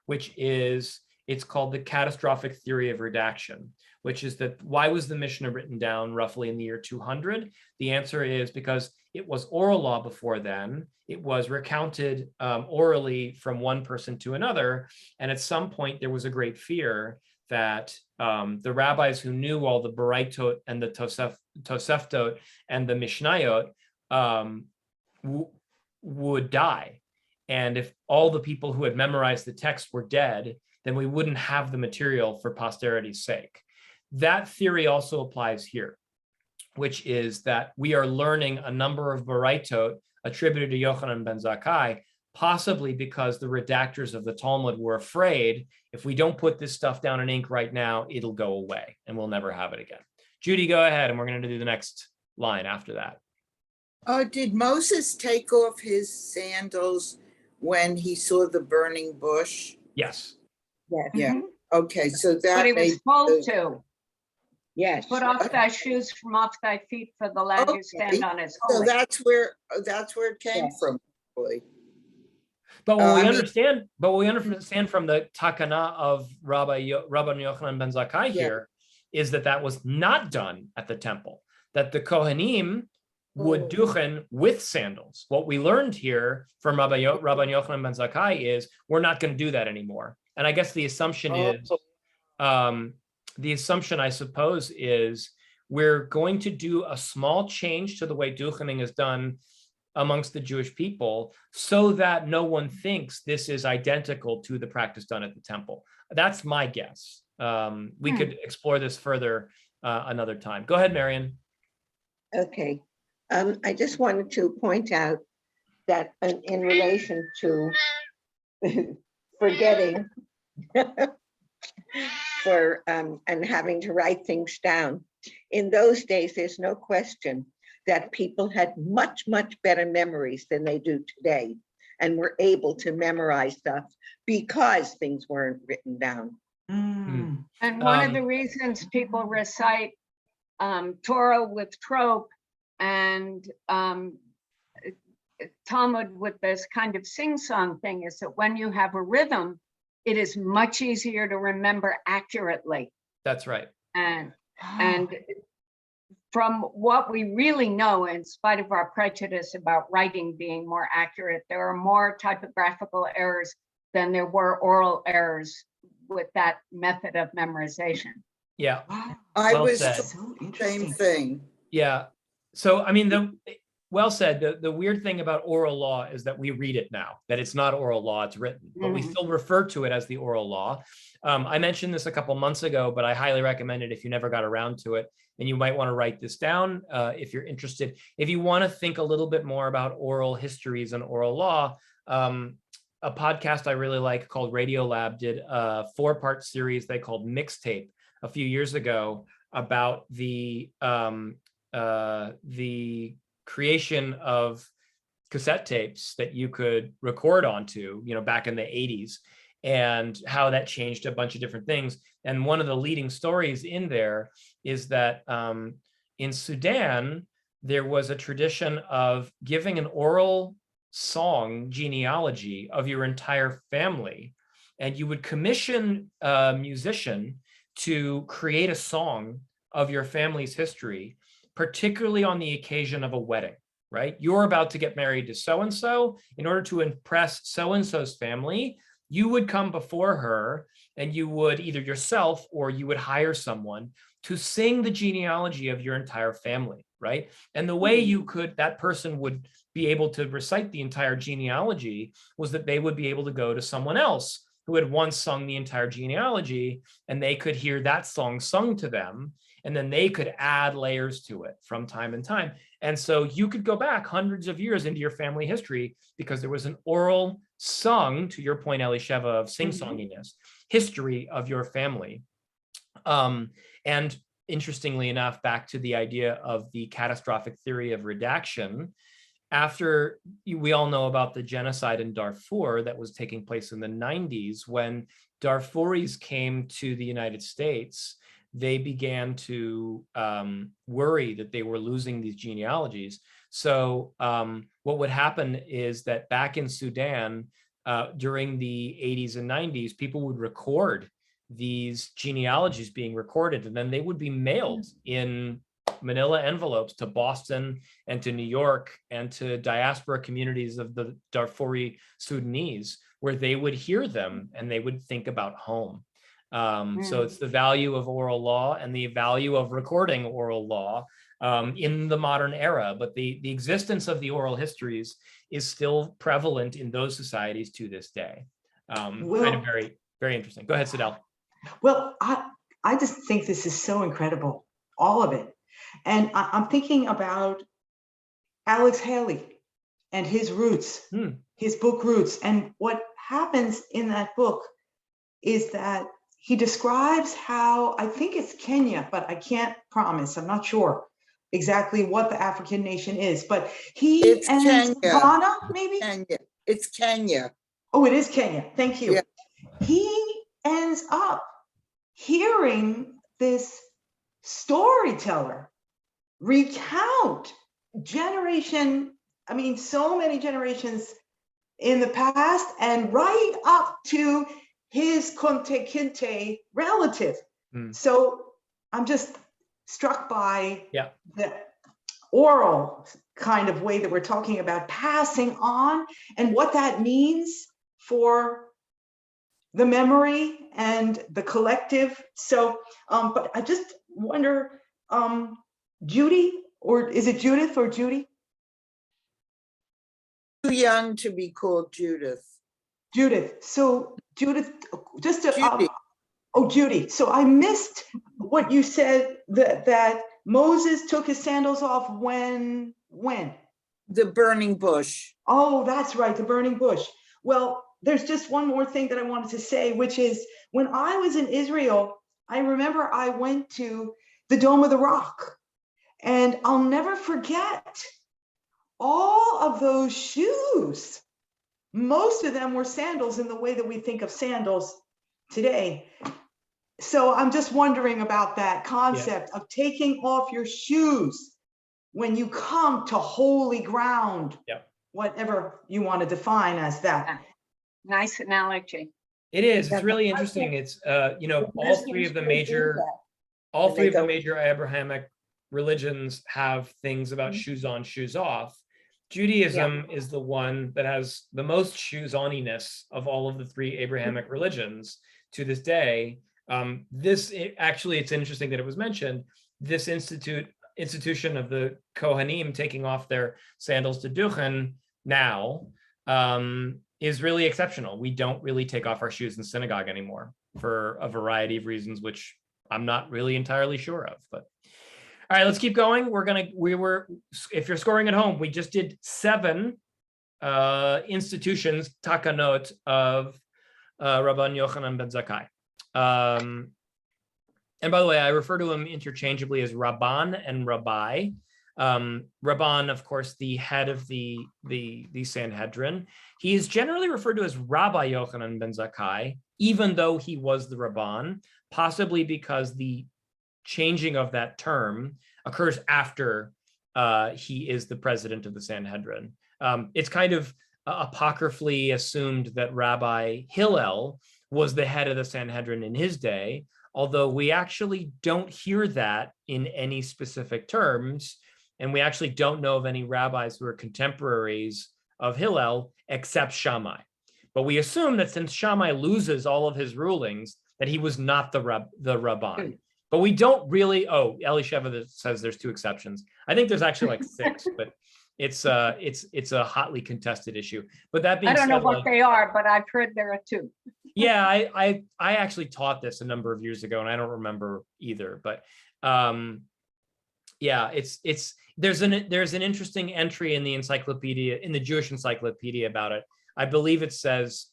A: which is, it's called the catastrophic theory of redaction, which is that why was the Mishnah written down roughly in the year 200? The answer is because it was oral law before then. It was recounted orally from one person to another. And at some point, there was a great fear that the rabbis who knew all the Baraitot and the Toseftot and the Mishnayot would die. And if all the people who had memorized the text were dead, then we wouldn't have the material for posterity's sake. That theory also applies here, which is that we are learning a number of Baraitot attributed to Yochanan ben Zakkai, possibly because the redactors of the Talmud were afraid, if we don't put this stuff down in ink right now, it'll go away and we'll never have it again. Judy, go ahead, and we're going to do the next line after that.
C: Did Moses take off his sandals when he saw the burning bush?
A: Yes.
E: Yes.
C: Yeah. Okay, so that.
B: But he was told to.
E: Yes.
B: Put off thy shoes from off thy feet, for the land you stand on is
C: So
B: holy.
C: that's where it came from. Probably.
A: But what we understand from the Takana of Rabban Yochanan ben Zakkai here is that was not done at the temple, that the Kohanim would duchen with sandals. What we learned here from Rabban Yochanan ben Zakkai is we're not going to do that anymore. And I guess the assumption is, I suppose, is we're going to do a small change to the way duchening is done amongst the Jewish people so that no one thinks this is identical to the practice done at the temple. That's my guess. We could explore this further another time. Go ahead, Marion.
E: Okay. I just wanted to point out that in relation to forgetting and having to write things down, in those days, there's no question that people had much, much better memories than they do today and were able to memorize stuff because things weren't written down.
G: Mm.
B: And one of the reasons people recite Torah with trope and Talmud with this kind of sing-song thing is that when you have a rhythm, it is much easier to remember accurately.
A: That's right.
B: And from what we really know, in spite of our prejudice about writing being more accurate, there are more typographical errors than there were oral errors with that method of memorization.
A: Yeah.
G: Wow.
C: I
A: Well
C: was
A: said.
C: told
G: So
C: the same
G: interesting.
C: thing.
A: Yeah. So, I mean, well said. The weird thing about oral law is that we read it now, that it's not oral law, it's written, but we still refer to it as the oral law. I mentioned this a couple months ago, but I highly recommend it if you never got around to it. And you might want to write this down if you're interested. If you want to think a little bit more about oral histories and oral law, a podcast I really like called Radio Lab did a 4-part series they called Mixtape a few years ago about the creation of cassette tapes that you could record onto, back in the 80s, and how that changed a bunch of different things. And one of the leading stories in there is that in Sudan, there was a tradition of giving an oral song genealogy of your entire family. And you would commission a musician to create a song of your family's history, particularly on the occasion of a wedding, right? You're about to get married to so-and-so. In order to impress so-and-so's family, you would come before her and you would either yourself or you would hire someone to sing the genealogy of your entire family, right? And the way that person would be able to recite the entire genealogy was that they would be able to go to someone else who had once sung the entire genealogy, and they could hear that song sung to them, and then they could add layers to it from time and time. And so you could go back hundreds of years into your family history because there was an oral sung, to your point, Elisheva, of sing-songiness, history of your family. And interestingly enough, back to the idea of the catastrophic theory of redaction, after we all know about the genocide in Darfur that was taking place in the 90s, when Darfuris came to the United States, they began to worry that they were losing these genealogies. So what would happen is that back in Sudan, during the 80s and 90s, people would record these genealogies being recorded, and then they would be mailed in manila envelopes to Boston and to New York and to diaspora communities of the Darfuri Sudanese, where they would hear them and they would think about home. So it's the value of oral law and the value of recording oral law in the modern era, but the existence of the oral histories is still prevalent in those societies to this day. Kind of very, very interesting. Go ahead, Sidel.
G: Well, I just think this is so incredible, all of it. And I'm thinking about Alex Haley and his roots, his book Roots. And what happens in that book is that he describes how, I think it's Kenya, but I can't promise, I'm not sure exactly what the African nation is, but
C: It's
G: and
C: Kenya.
G: Ghana, maybe?
C: Kenya. It's Kenya.
G: Oh, it is Kenya, thank you.
C: Yeah.
G: He ends up hearing this storyteller recount so many generations in the past and right up to his Kunte Kinte relative. So I'm just struck by the oral kind of way that we're talking about passing on and what that means for the memory and the collective. So, but I just wonder, Judy, or is it Judith or Judy?
C: Too young to be called Judith.
G: Judith. So Judith, just to,
C: Judy.
G: Judy. So I missed what you said that Moses took his sandals off when?
C: The burning bush.
G: Oh, that's right, the burning bush. Well, there's just one more thing that I wanted to say, which is when I was in Israel, I remember I went to the Dome of the Rock, and I'll never forget all of those shoes. Most of them were sandals in the way that we think of sandals today. So I'm just wondering about that concept of taking off your shoes when you come to holy ground, whatever you want to define as that.
B: Nice analogy.
A: It is. It's really interesting. It's all three of the major Abrahamic religions have things about shoes on, shoes off. Judaism is the one that has the most shoes oniness of all of the three Abrahamic religions to this day. It's interesting that it was mentioned. This institution of the Kohanim taking off their sandals to duchen now is really exceptional. We don't really take off our shoes in synagogue anymore for a variety of reasons, which I'm not really entirely sure of. But all right, let's keep going. If you're scoring at home, we just did 7 institutions, takanot, of Rabban Yochanan ben Zakkai. And by the way, I refer to him interchangeably as Rabban and Rabbi. Rabban, of course, the head of the Sanhedrin. He is generally referred to as Rabbi Yochanan ben Zakkai, even though he was the Rabban, possibly because the changing of that term occurs after he is the president of the Sanhedrin. It's kind of apocryphally assumed that Rabbi Hillel was the head of the Sanhedrin in his day, although we actually don't hear that in any specific terms. And we actually don't know of any rabbis who are contemporaries of Hillel except Shammai. But we assume that since Shammai loses all of his rulings, that he was not the Rabban. But we don't really, Elisheva says there's 2 exceptions. I think there's actually like 6, but it's a hotly contested issue. But that being said,
B: I don't know what they are, but I've heard there are 2.
A: Yeah, I actually taught this a number of years ago, and I don't remember either. But there's an interesting entry in the encyclopedia, in the Jewish encyclopedia, about it. I believe it says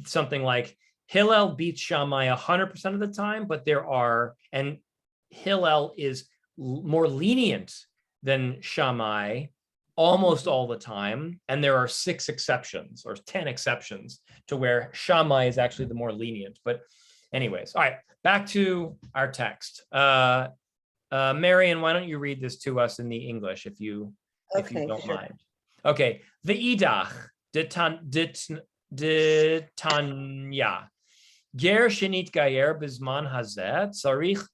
A: something like Hillel beats Shammai 100% of the time, but and Hillel is more lenient than Shammai almost all the time, and there are 6 exceptions or 10 exceptions to where Shammai is actually the more lenient. But anyways, all right, back to our text. Marion, why don't you read this to us in the English, if you don't mind? Okay, Ve'idach de Tanya. Ger shenit gayer bizman hazeh tzarich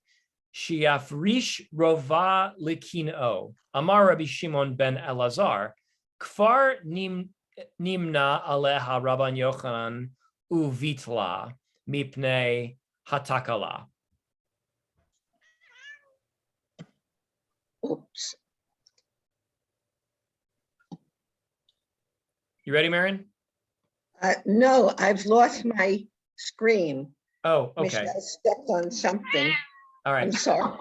A: shiafrish rova likino. Amar Rabbi Shimon ben Elazar, kfar nimna aleha Rabban Yochanan uvitla mipnei hatakala.
E: Oops.
A: You ready, Marion?
E: No, I've lost my screen.
A: Oh, okay.
E: Michelle stepped on something.
A: All right.
E: I'm sorry.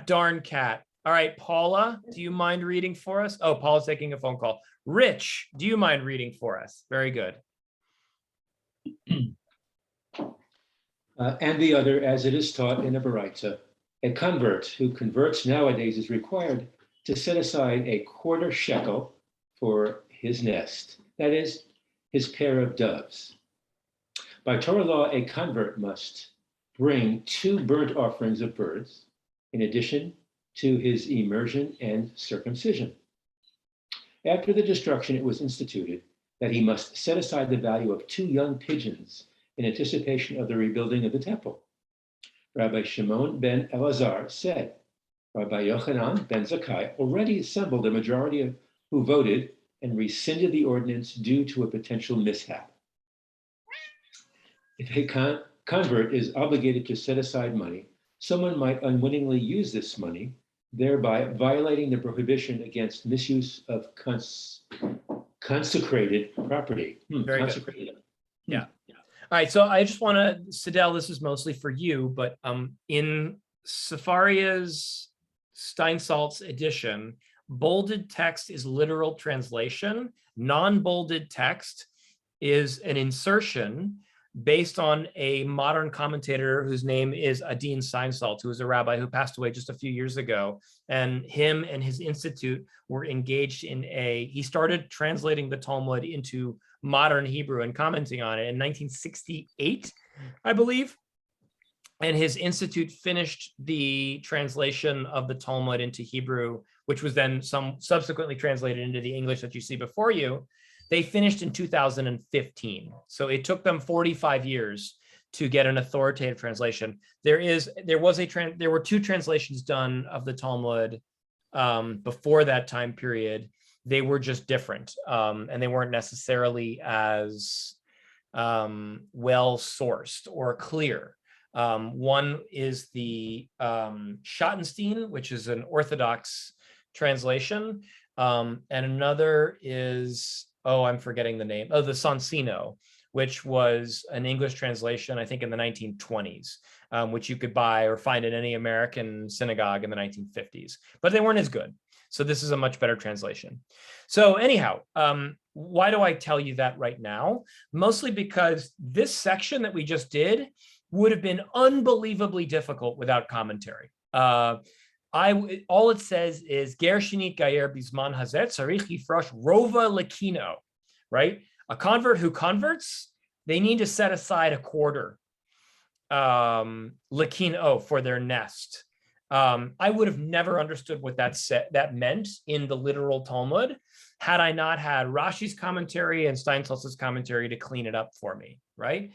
A: Darn cat. All right, Paula, do you mind reading for us? Oh, Paula's taking a phone call. Rich, do you mind reading for us? Very good.
D: And the other, as it is taught in a Baraita, a convert who converts nowadays is required to set aside a quarter shekel for his nest, that is, his pair of doves. By Torah law, a convert must bring 2 burnt offerings of birds, in addition to his immersion and circumcision. After the destruction, it was instituted that he must set aside the value of 2 young pigeons in anticipation of the rebuilding of the temple. Rabbi Shimon ben Elazar said, Rabbi Yochanan ben Zakkai already assembled a majority who voted and rescinded the ordinance due to a potential mishap. If a convert is obligated to set aside money, someone might unwittingly use this money, thereby violating the prohibition against misuse of consecrated property.
A: Very consecrated. Good. Yeah. All right, so I just want to, Sidel, this is mostly for you, but in Safaria's Steinsaltz edition, bolded text is literal translation. Non-bolded text is an insertion based on a modern commentator whose name is Adin Steinsaltz, who was a rabbi who passed away just a few years ago. And him and his institute were engaged in he started translating the Talmud into modern Hebrew and commenting on it in 1968. I believe. And his institute finished the translation of the Talmud into Hebrew, which was then subsequently translated into the English that you see before you. They finished in 2015. So it took them 45 years to get an authoritative translation. There were two translations done of the Talmud before that time period. They were just different, and they weren't necessarily as well sourced or clear. One is the Schottenstein, which is an Orthodox translation, and another is, I'm forgetting the name, the Sonsino, which was an English translation, I think in the 1920s, which you could buy or find in any American synagogue in the 1950s, but they weren't as good. So this is a much better translation. So anyhow, why do I tell you that right now? Mostly because this section that we just did would have been unbelievably difficult without commentary. All it says is Ger shinit gayer bisman hazet tzarich yifrosh rova lekino, right? A convert who converts, they need to set aside a quarter lekino for their nest. I would have never understood what that meant in the literal Talmud had I not had Rashi's commentary and Steinsaltz's commentary to clean it up for me, right?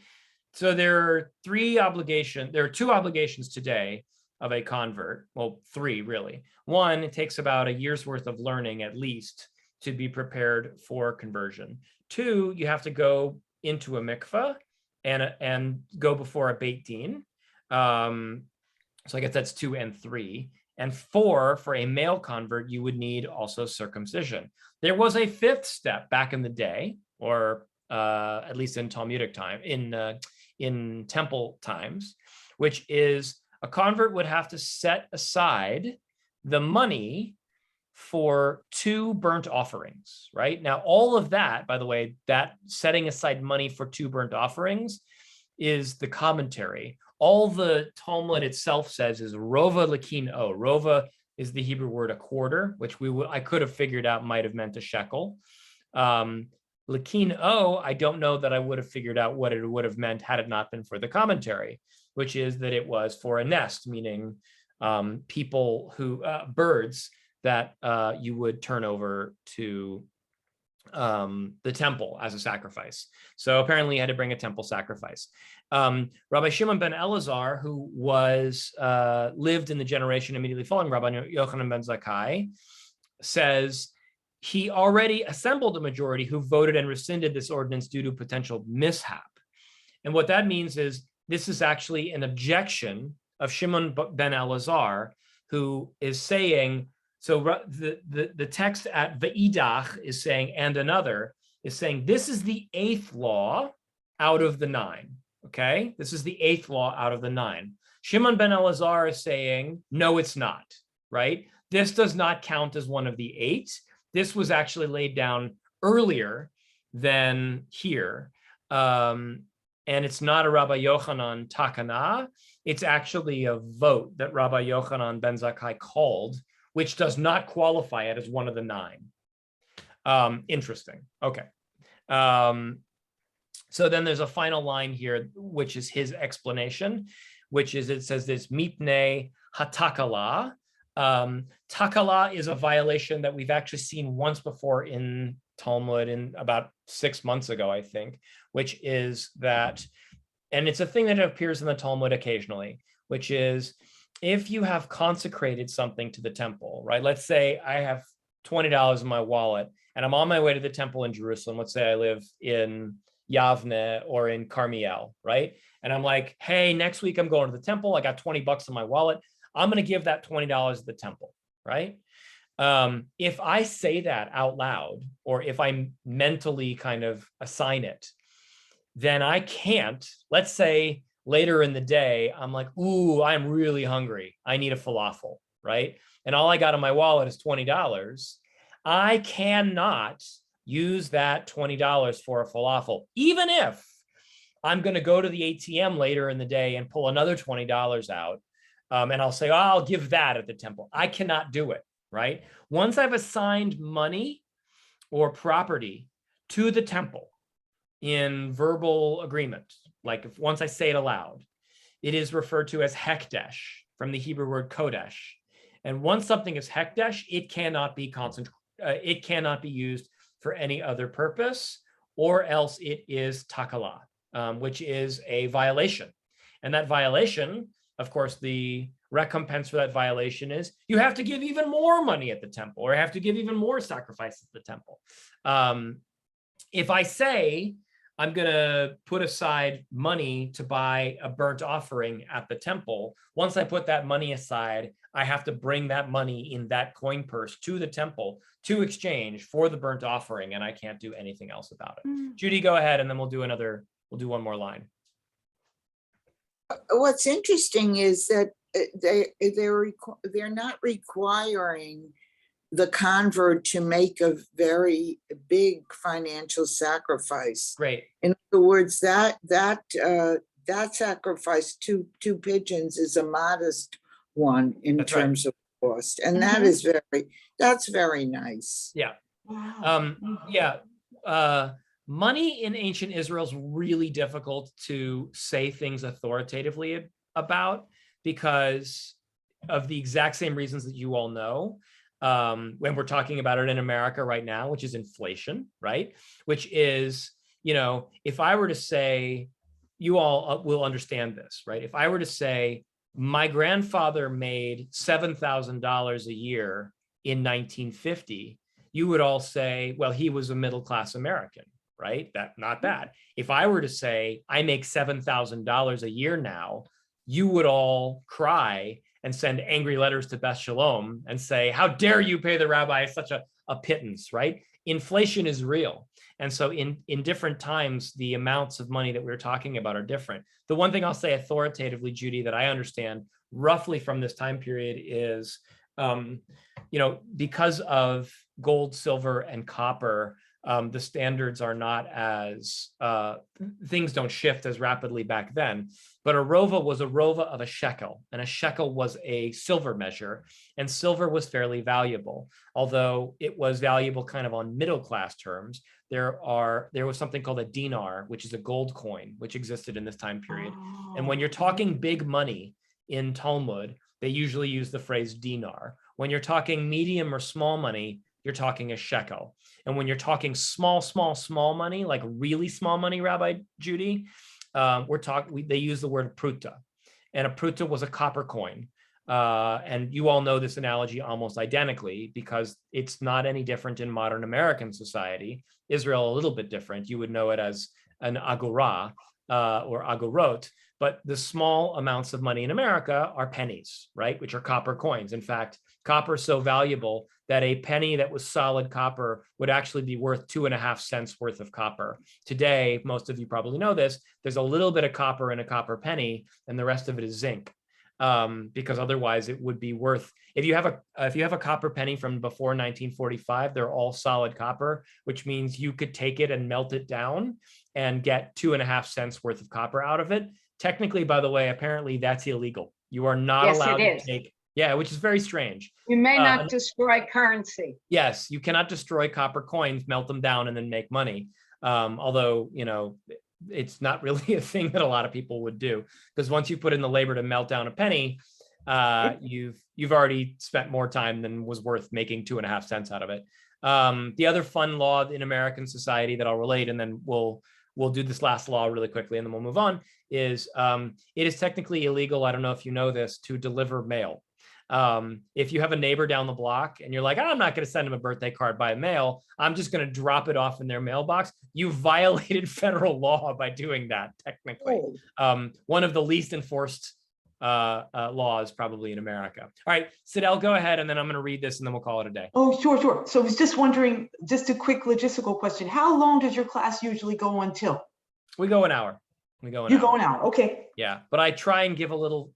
A: So there are two obligations today of a convert. Well, three really. One, it takes about a year's worth of learning at least to be prepared for conversion. Two, you have to go into a mikveh and go before a beit din. So I guess that's 2 and 3. And 4, for a male convert, you would need also circumcision. There was a 5th step back in the day, or at least in Talmudic time, in temple times, which is a convert would have to set aside the money for 2 burnt offerings, right? Now, all of that, by the way, that setting aside money for 2 burnt offerings is the commentary. All the Talmud itself says is rova lekino. Rova is the Hebrew word a quarter, which I could have figured out might have meant a shekel. Lekino, I don't know that I would have figured out what it would have meant had it not been for the commentary, which is that it was for a nest, meaning birds that you would turn over to the temple as a sacrifice. So apparently you had to bring a temple sacrifice. Rabbi Shimon ben Elazar, who lived in the generation immediately following Rabbi Yochanan ben Zakkai, says he already assembled a majority who voted and rescinded this ordinance due to potential mishap. And what that means is this is actually an objection of Shimon ben Elazar, who is saying, so the text at Ve'idach is saying, and another, is saying this is the 8th law out of the 9, okay? This is the 8th law out of the 9. Shimon ben Elazar is saying, no, it's not, right? This does not count as one of the 8. This was actually laid down earlier than here. And it's not a Rabbi Yochanan takana. It's actually a vote that Rabbi Yochanan ben Zakkai called, which does not qualify it as one of the 9. Interesting. Okay. So then there's a final line here, which is his explanation, which is, it says this, mipnei hatakala. Takala is a violation that we've actually seen once before in Talmud in about 6 months ago, I think, which is that, and it's a thing that appears in the Talmud occasionally, which is if you have consecrated something to the temple, right? Let's say I have $20 in my wallet and I'm on my way to the temple in Jerusalem. Let's say I live in Yavne or in Carmiel, right? And I'm like, hey, next week I'm going to the temple. I got $20 in my wallet. I'm going to give that $20 to the temple, right? If I say that out loud, or if I mentally kind of assign it, then I can't, let's say later in the day, I'm like, ooh, I'm really hungry. I need a falafel, right? And all I got in my wallet is $20. I cannot use that $20 for a falafel, even if I'm going to go to the ATM later in the day and pull another $20 out. And I'll say, oh, I'll give that at the temple. I cannot do it, right? Once I've assigned money or property to the temple in verbal agreement, like if once I say it aloud, it is referred to as hekdesh from the Hebrew word kodesh. And once something is hekdesh, it cannot be it cannot be used for any other purpose, or else it is takala, which is a violation. And that violation, of course, the recompense for that violation is you have to give even more money at the temple, or have to give even more sacrifices at the temple. If I say I'm going to put aside money to buy a burnt offering at the temple, once I put that money aside, I have to bring that money in that coin purse to the temple to exchange for the burnt offering, and I can't do anything else about it. Judy, go ahead, and then we'll do one more line.
C: What's interesting is that they're not requiring the convert to make a very big financial sacrifice.
A: Great.
C: In other words, that sacrifice, two pigeons, is a modest one in terms of cost, and that's very nice.
A: Yeah.
G: Wow.
A: Money in ancient Israel is really difficult to say things authoritatively about because of the exact same reasons that you all know. When we're talking about it in America right now, which is inflation, right? Which is, if I were to say, you all will understand this, right? If I were to say, my grandfather made $7,000 a year in 1950, you would all say, well, he was a middle-class American, right? Not bad. If I were to say, I make $7,000 a year now, you would all cry and send angry letters to Beth Shalom and say, how dare you pay the rabbi such a pittance, right? Inflation is real. And so in different times, the amounts of money that we're talking about are different. The one thing I'll say authoritatively, Judy, that I understand roughly from this time period is, because of gold, silver, and copper, the standards are not as, things don't shift as rapidly back then. But a rova was a rova of a shekel, and a shekel was a silver measure, and silver was fairly valuable. Although it was valuable kind of on middle class terms, there was something called a dinar, which is a gold coin, which existed in this time period. And when you're talking big money in Talmud, they usually use the phrase dinar. When you're talking medium or small money, you're talking a shekel. And when you're talking small money, like really small money, Rabbi Judy, they use the word pruta. And a pruta was a copper coin. And you all know this analogy almost identically because it's not any different in modern American society. Israel, a little bit different. You would know it as an agora or agorot. But the small amounts of money in America are pennies, right? Which are copper coins. In fact, copper is so valuable that a penny that was solid copper would actually be worth 2.5 cents worth of copper. Today, most of you probably know this, there's a little bit of copper in a copper penny and the rest of it is zinc. Because otherwise it would be worth, if you have a copper penny from before 1945, they're all solid copper, which means you could take it and melt it down and get 2.5 cents worth of copper out of it. Technically, by the way, apparently that's illegal. You are not allowed to take, which is very strange.
B: You may not destroy currency.
A: Yes, you cannot destroy copper coins, melt them down, and then make money. Although, it's not really a thing that a lot of people would do, because once you put in the labor to melt down a penny, you've already spent more time than was worth making 2.5 cents out of it. The other fun law in American society that I'll relate, and then we'll do this last law really quickly and then we'll move on, is it is technically illegal, I don't know if you know this, to deliver mail. If you have a neighbor down the block and you're like, I'm not going to send them a birthday card by mail, I'm just going to drop it off in their mailbox, you violated federal law by doing that, technically. One of the least enforced laws probably in America. All right, Sidel, go ahead, and then I'm going to read this and then we'll call it a day.
G: Oh, sure. So I was just wondering, just a quick logistical question. How long does your class usually go until?
A: We go an hour.
G: You go an hour, okay.
A: Yeah, but I try and give a little,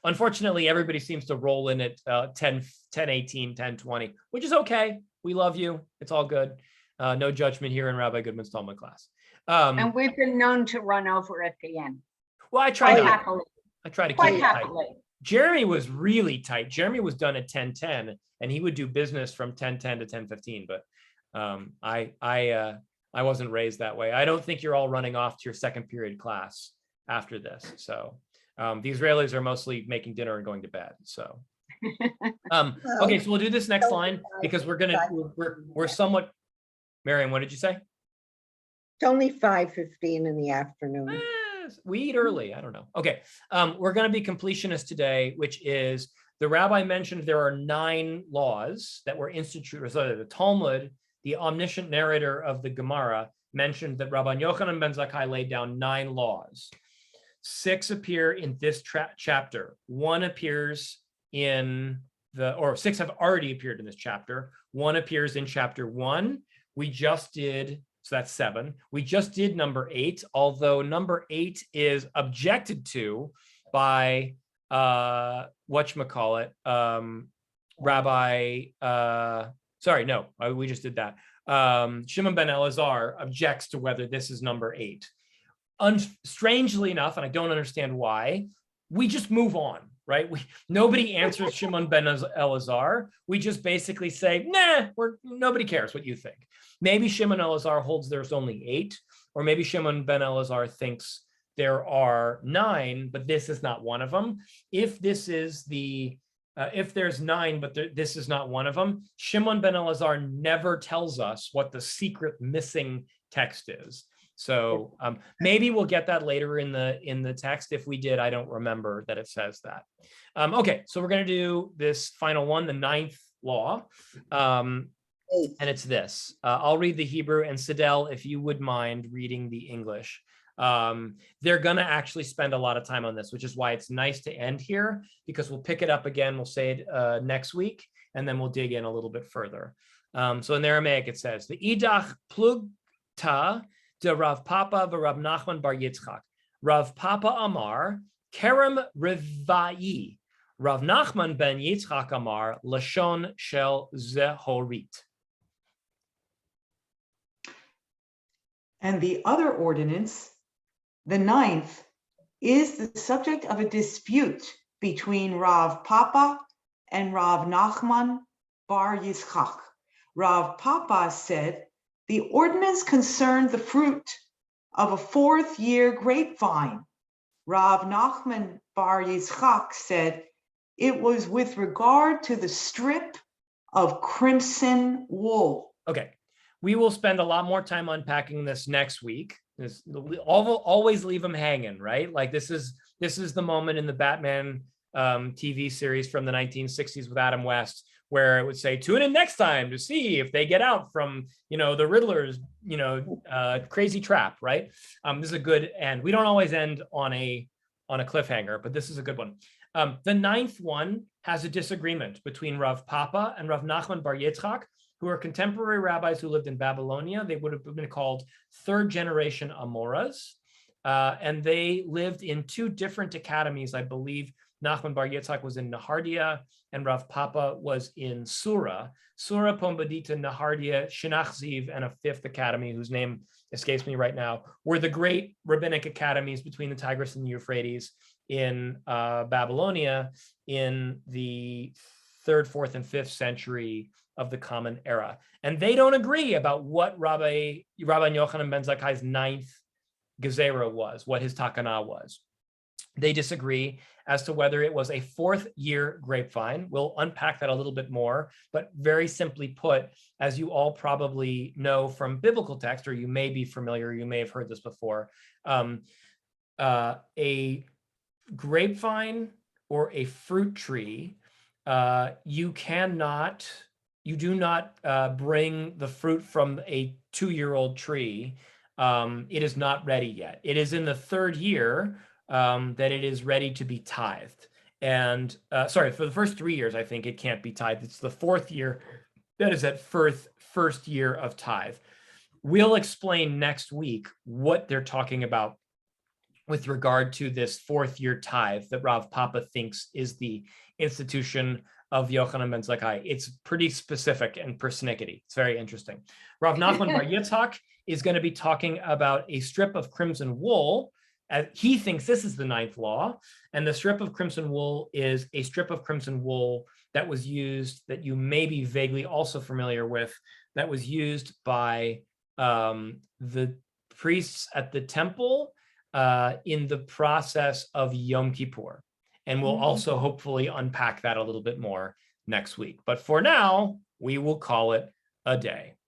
A: unfortunately, everybody seems to roll in at 10:18, 10:20, which is okay. We love you. It's all good. No judgment here in Rabbi Goodman's Talmud class.
B: And we've been known to run over at the end.
A: Well, I try to
B: Quite
A: keep it
B: happily.
A: tight. Jeremy was really tight. Jeremy was done at 10:10, and he would do business from 10:10 to 10:15. But I wasn't raised that way. I don't think you're all running off to your second period class. after this. So the Israelis are mostly making dinner and going to bed. So okay, so we'll do this next line because we're somewhat. Mariam, what did you say?
E: It's only 5:15 in the afternoon.
A: We eat early. I don't know. Okay, we're going to be completionist today, which is the rabbi mentioned there are 9 laws that were instituted. So the Talmud, the omniscient narrator of the Gemara, mentioned that Rabban Yochanan ben Zakkai laid down 9 laws. 6 appear in this chapter. 1 appears in or 6 have already appeared in this chapter. 1 appears in chapter 1. We just did. So that's 7. We just did number 8, although number 8 is objected to by whatchamacallit, Rabbi, sorry, no, we just did that. Shimon ben Elazar objects to whether this is number 8. Strangely enough, and I don't understand why, we just move on, right? Nobody answers Shimon ben Elazar. We just basically say, nah, nobody cares what you think. Maybe Shimon Elazar holds there's only 8, or maybe Shimon ben Elazar thinks there are 9, but this is not one of them. If this is if there's 9, but this is not one of them, Shimon ben Elazar never tells us what the secret missing text is. So maybe we'll get that later in the text. If we did, I don't remember that it says that. Okay, so we're going to do this final one, the 9th law. And it's this. I'll read the Hebrew, and Sidel, if you would mind reading the English. They're going to actually spend a lot of time on this, which is why it's nice to end here, because we'll pick it up again. We'll say it next week, and then we'll dig in a little bit further. So in Aramaic, it says, the Idach plugta de Rav Papa v'Rav Nachman bar Yitzchak. Rav Papa Amar, Kerem Rivai. Rav Nachman ben Yitzchak Amar, Lashon shel Zehorit.
G: And the other ordinance, the 9th, is the subject of a dispute between Rav Papa and Rav Nachman bar Yitzchak. Rav Papa said, the ordinance concerned the fruit of a 4th year grapevine. Rav Nachman bar Yitzchak said, it was with regard to the strip of crimson wool.
A: Okay. We will spend a lot more time unpacking this next week. Always leave them hanging, right? Like this is the moment in the Batman TV series from the 1960s with Adam West, where it would say, tune in next time to see if they get out from, the Riddler's, crazy trap, right? This is a good end. We don't always end on a cliffhanger, but this is a good one. The 9th one has a disagreement between Rav Papa and Rav Nachman bar Yitzchak, who are contemporary rabbis who lived in Babylonia. They would have been called 3rd generation Amoras. And they lived in 2 different academies. I believe Nachman bar Yitzchak was in Nahardia and Rav Papa was in Sura. Sura, Pombedita, Nahardia, Shinach Ziv, and a 5th academy whose name escapes me right now, were the great rabbinic academies between the Tigris and the Euphrates in Babylonia in the 3rd, 4th, and 5th century of the Common Era. And they don't agree about what Rabbi Yochanan ben Zakkai's 9th Gezerah was, what his Takana was. They disagree as to whether it was a 4th year grapevine. We'll unpack that a little bit more, but very simply put, as you all probably know from biblical text, or you may be familiar, you may have heard this before, a grapevine or a fruit tree, you do not bring the fruit from a 2-year-old tree. It is not ready yet. It is in the 3rd year that it is ready to be tithed. And for the first 3 years, I think it can't be tithed. It's the 4th year that is at first year of tithe. We'll explain next week what they're talking about with regard to this 4th year tithe that Rav Papa thinks is the institution of Yochanan ben Zakkai. It's pretty specific and persnickety. It's very interesting. Rav Nachman bar Yitzchak is going to be talking about a strip of crimson wool. He thinks this is the 9th law, and the strip of crimson wool is a strip of crimson wool that was used, that you may be vaguely also familiar with, that was used by the priests at the temple in the process of Yom Kippur. And we'll also hopefully unpack that a little bit more next week. But for now, we will call it a day.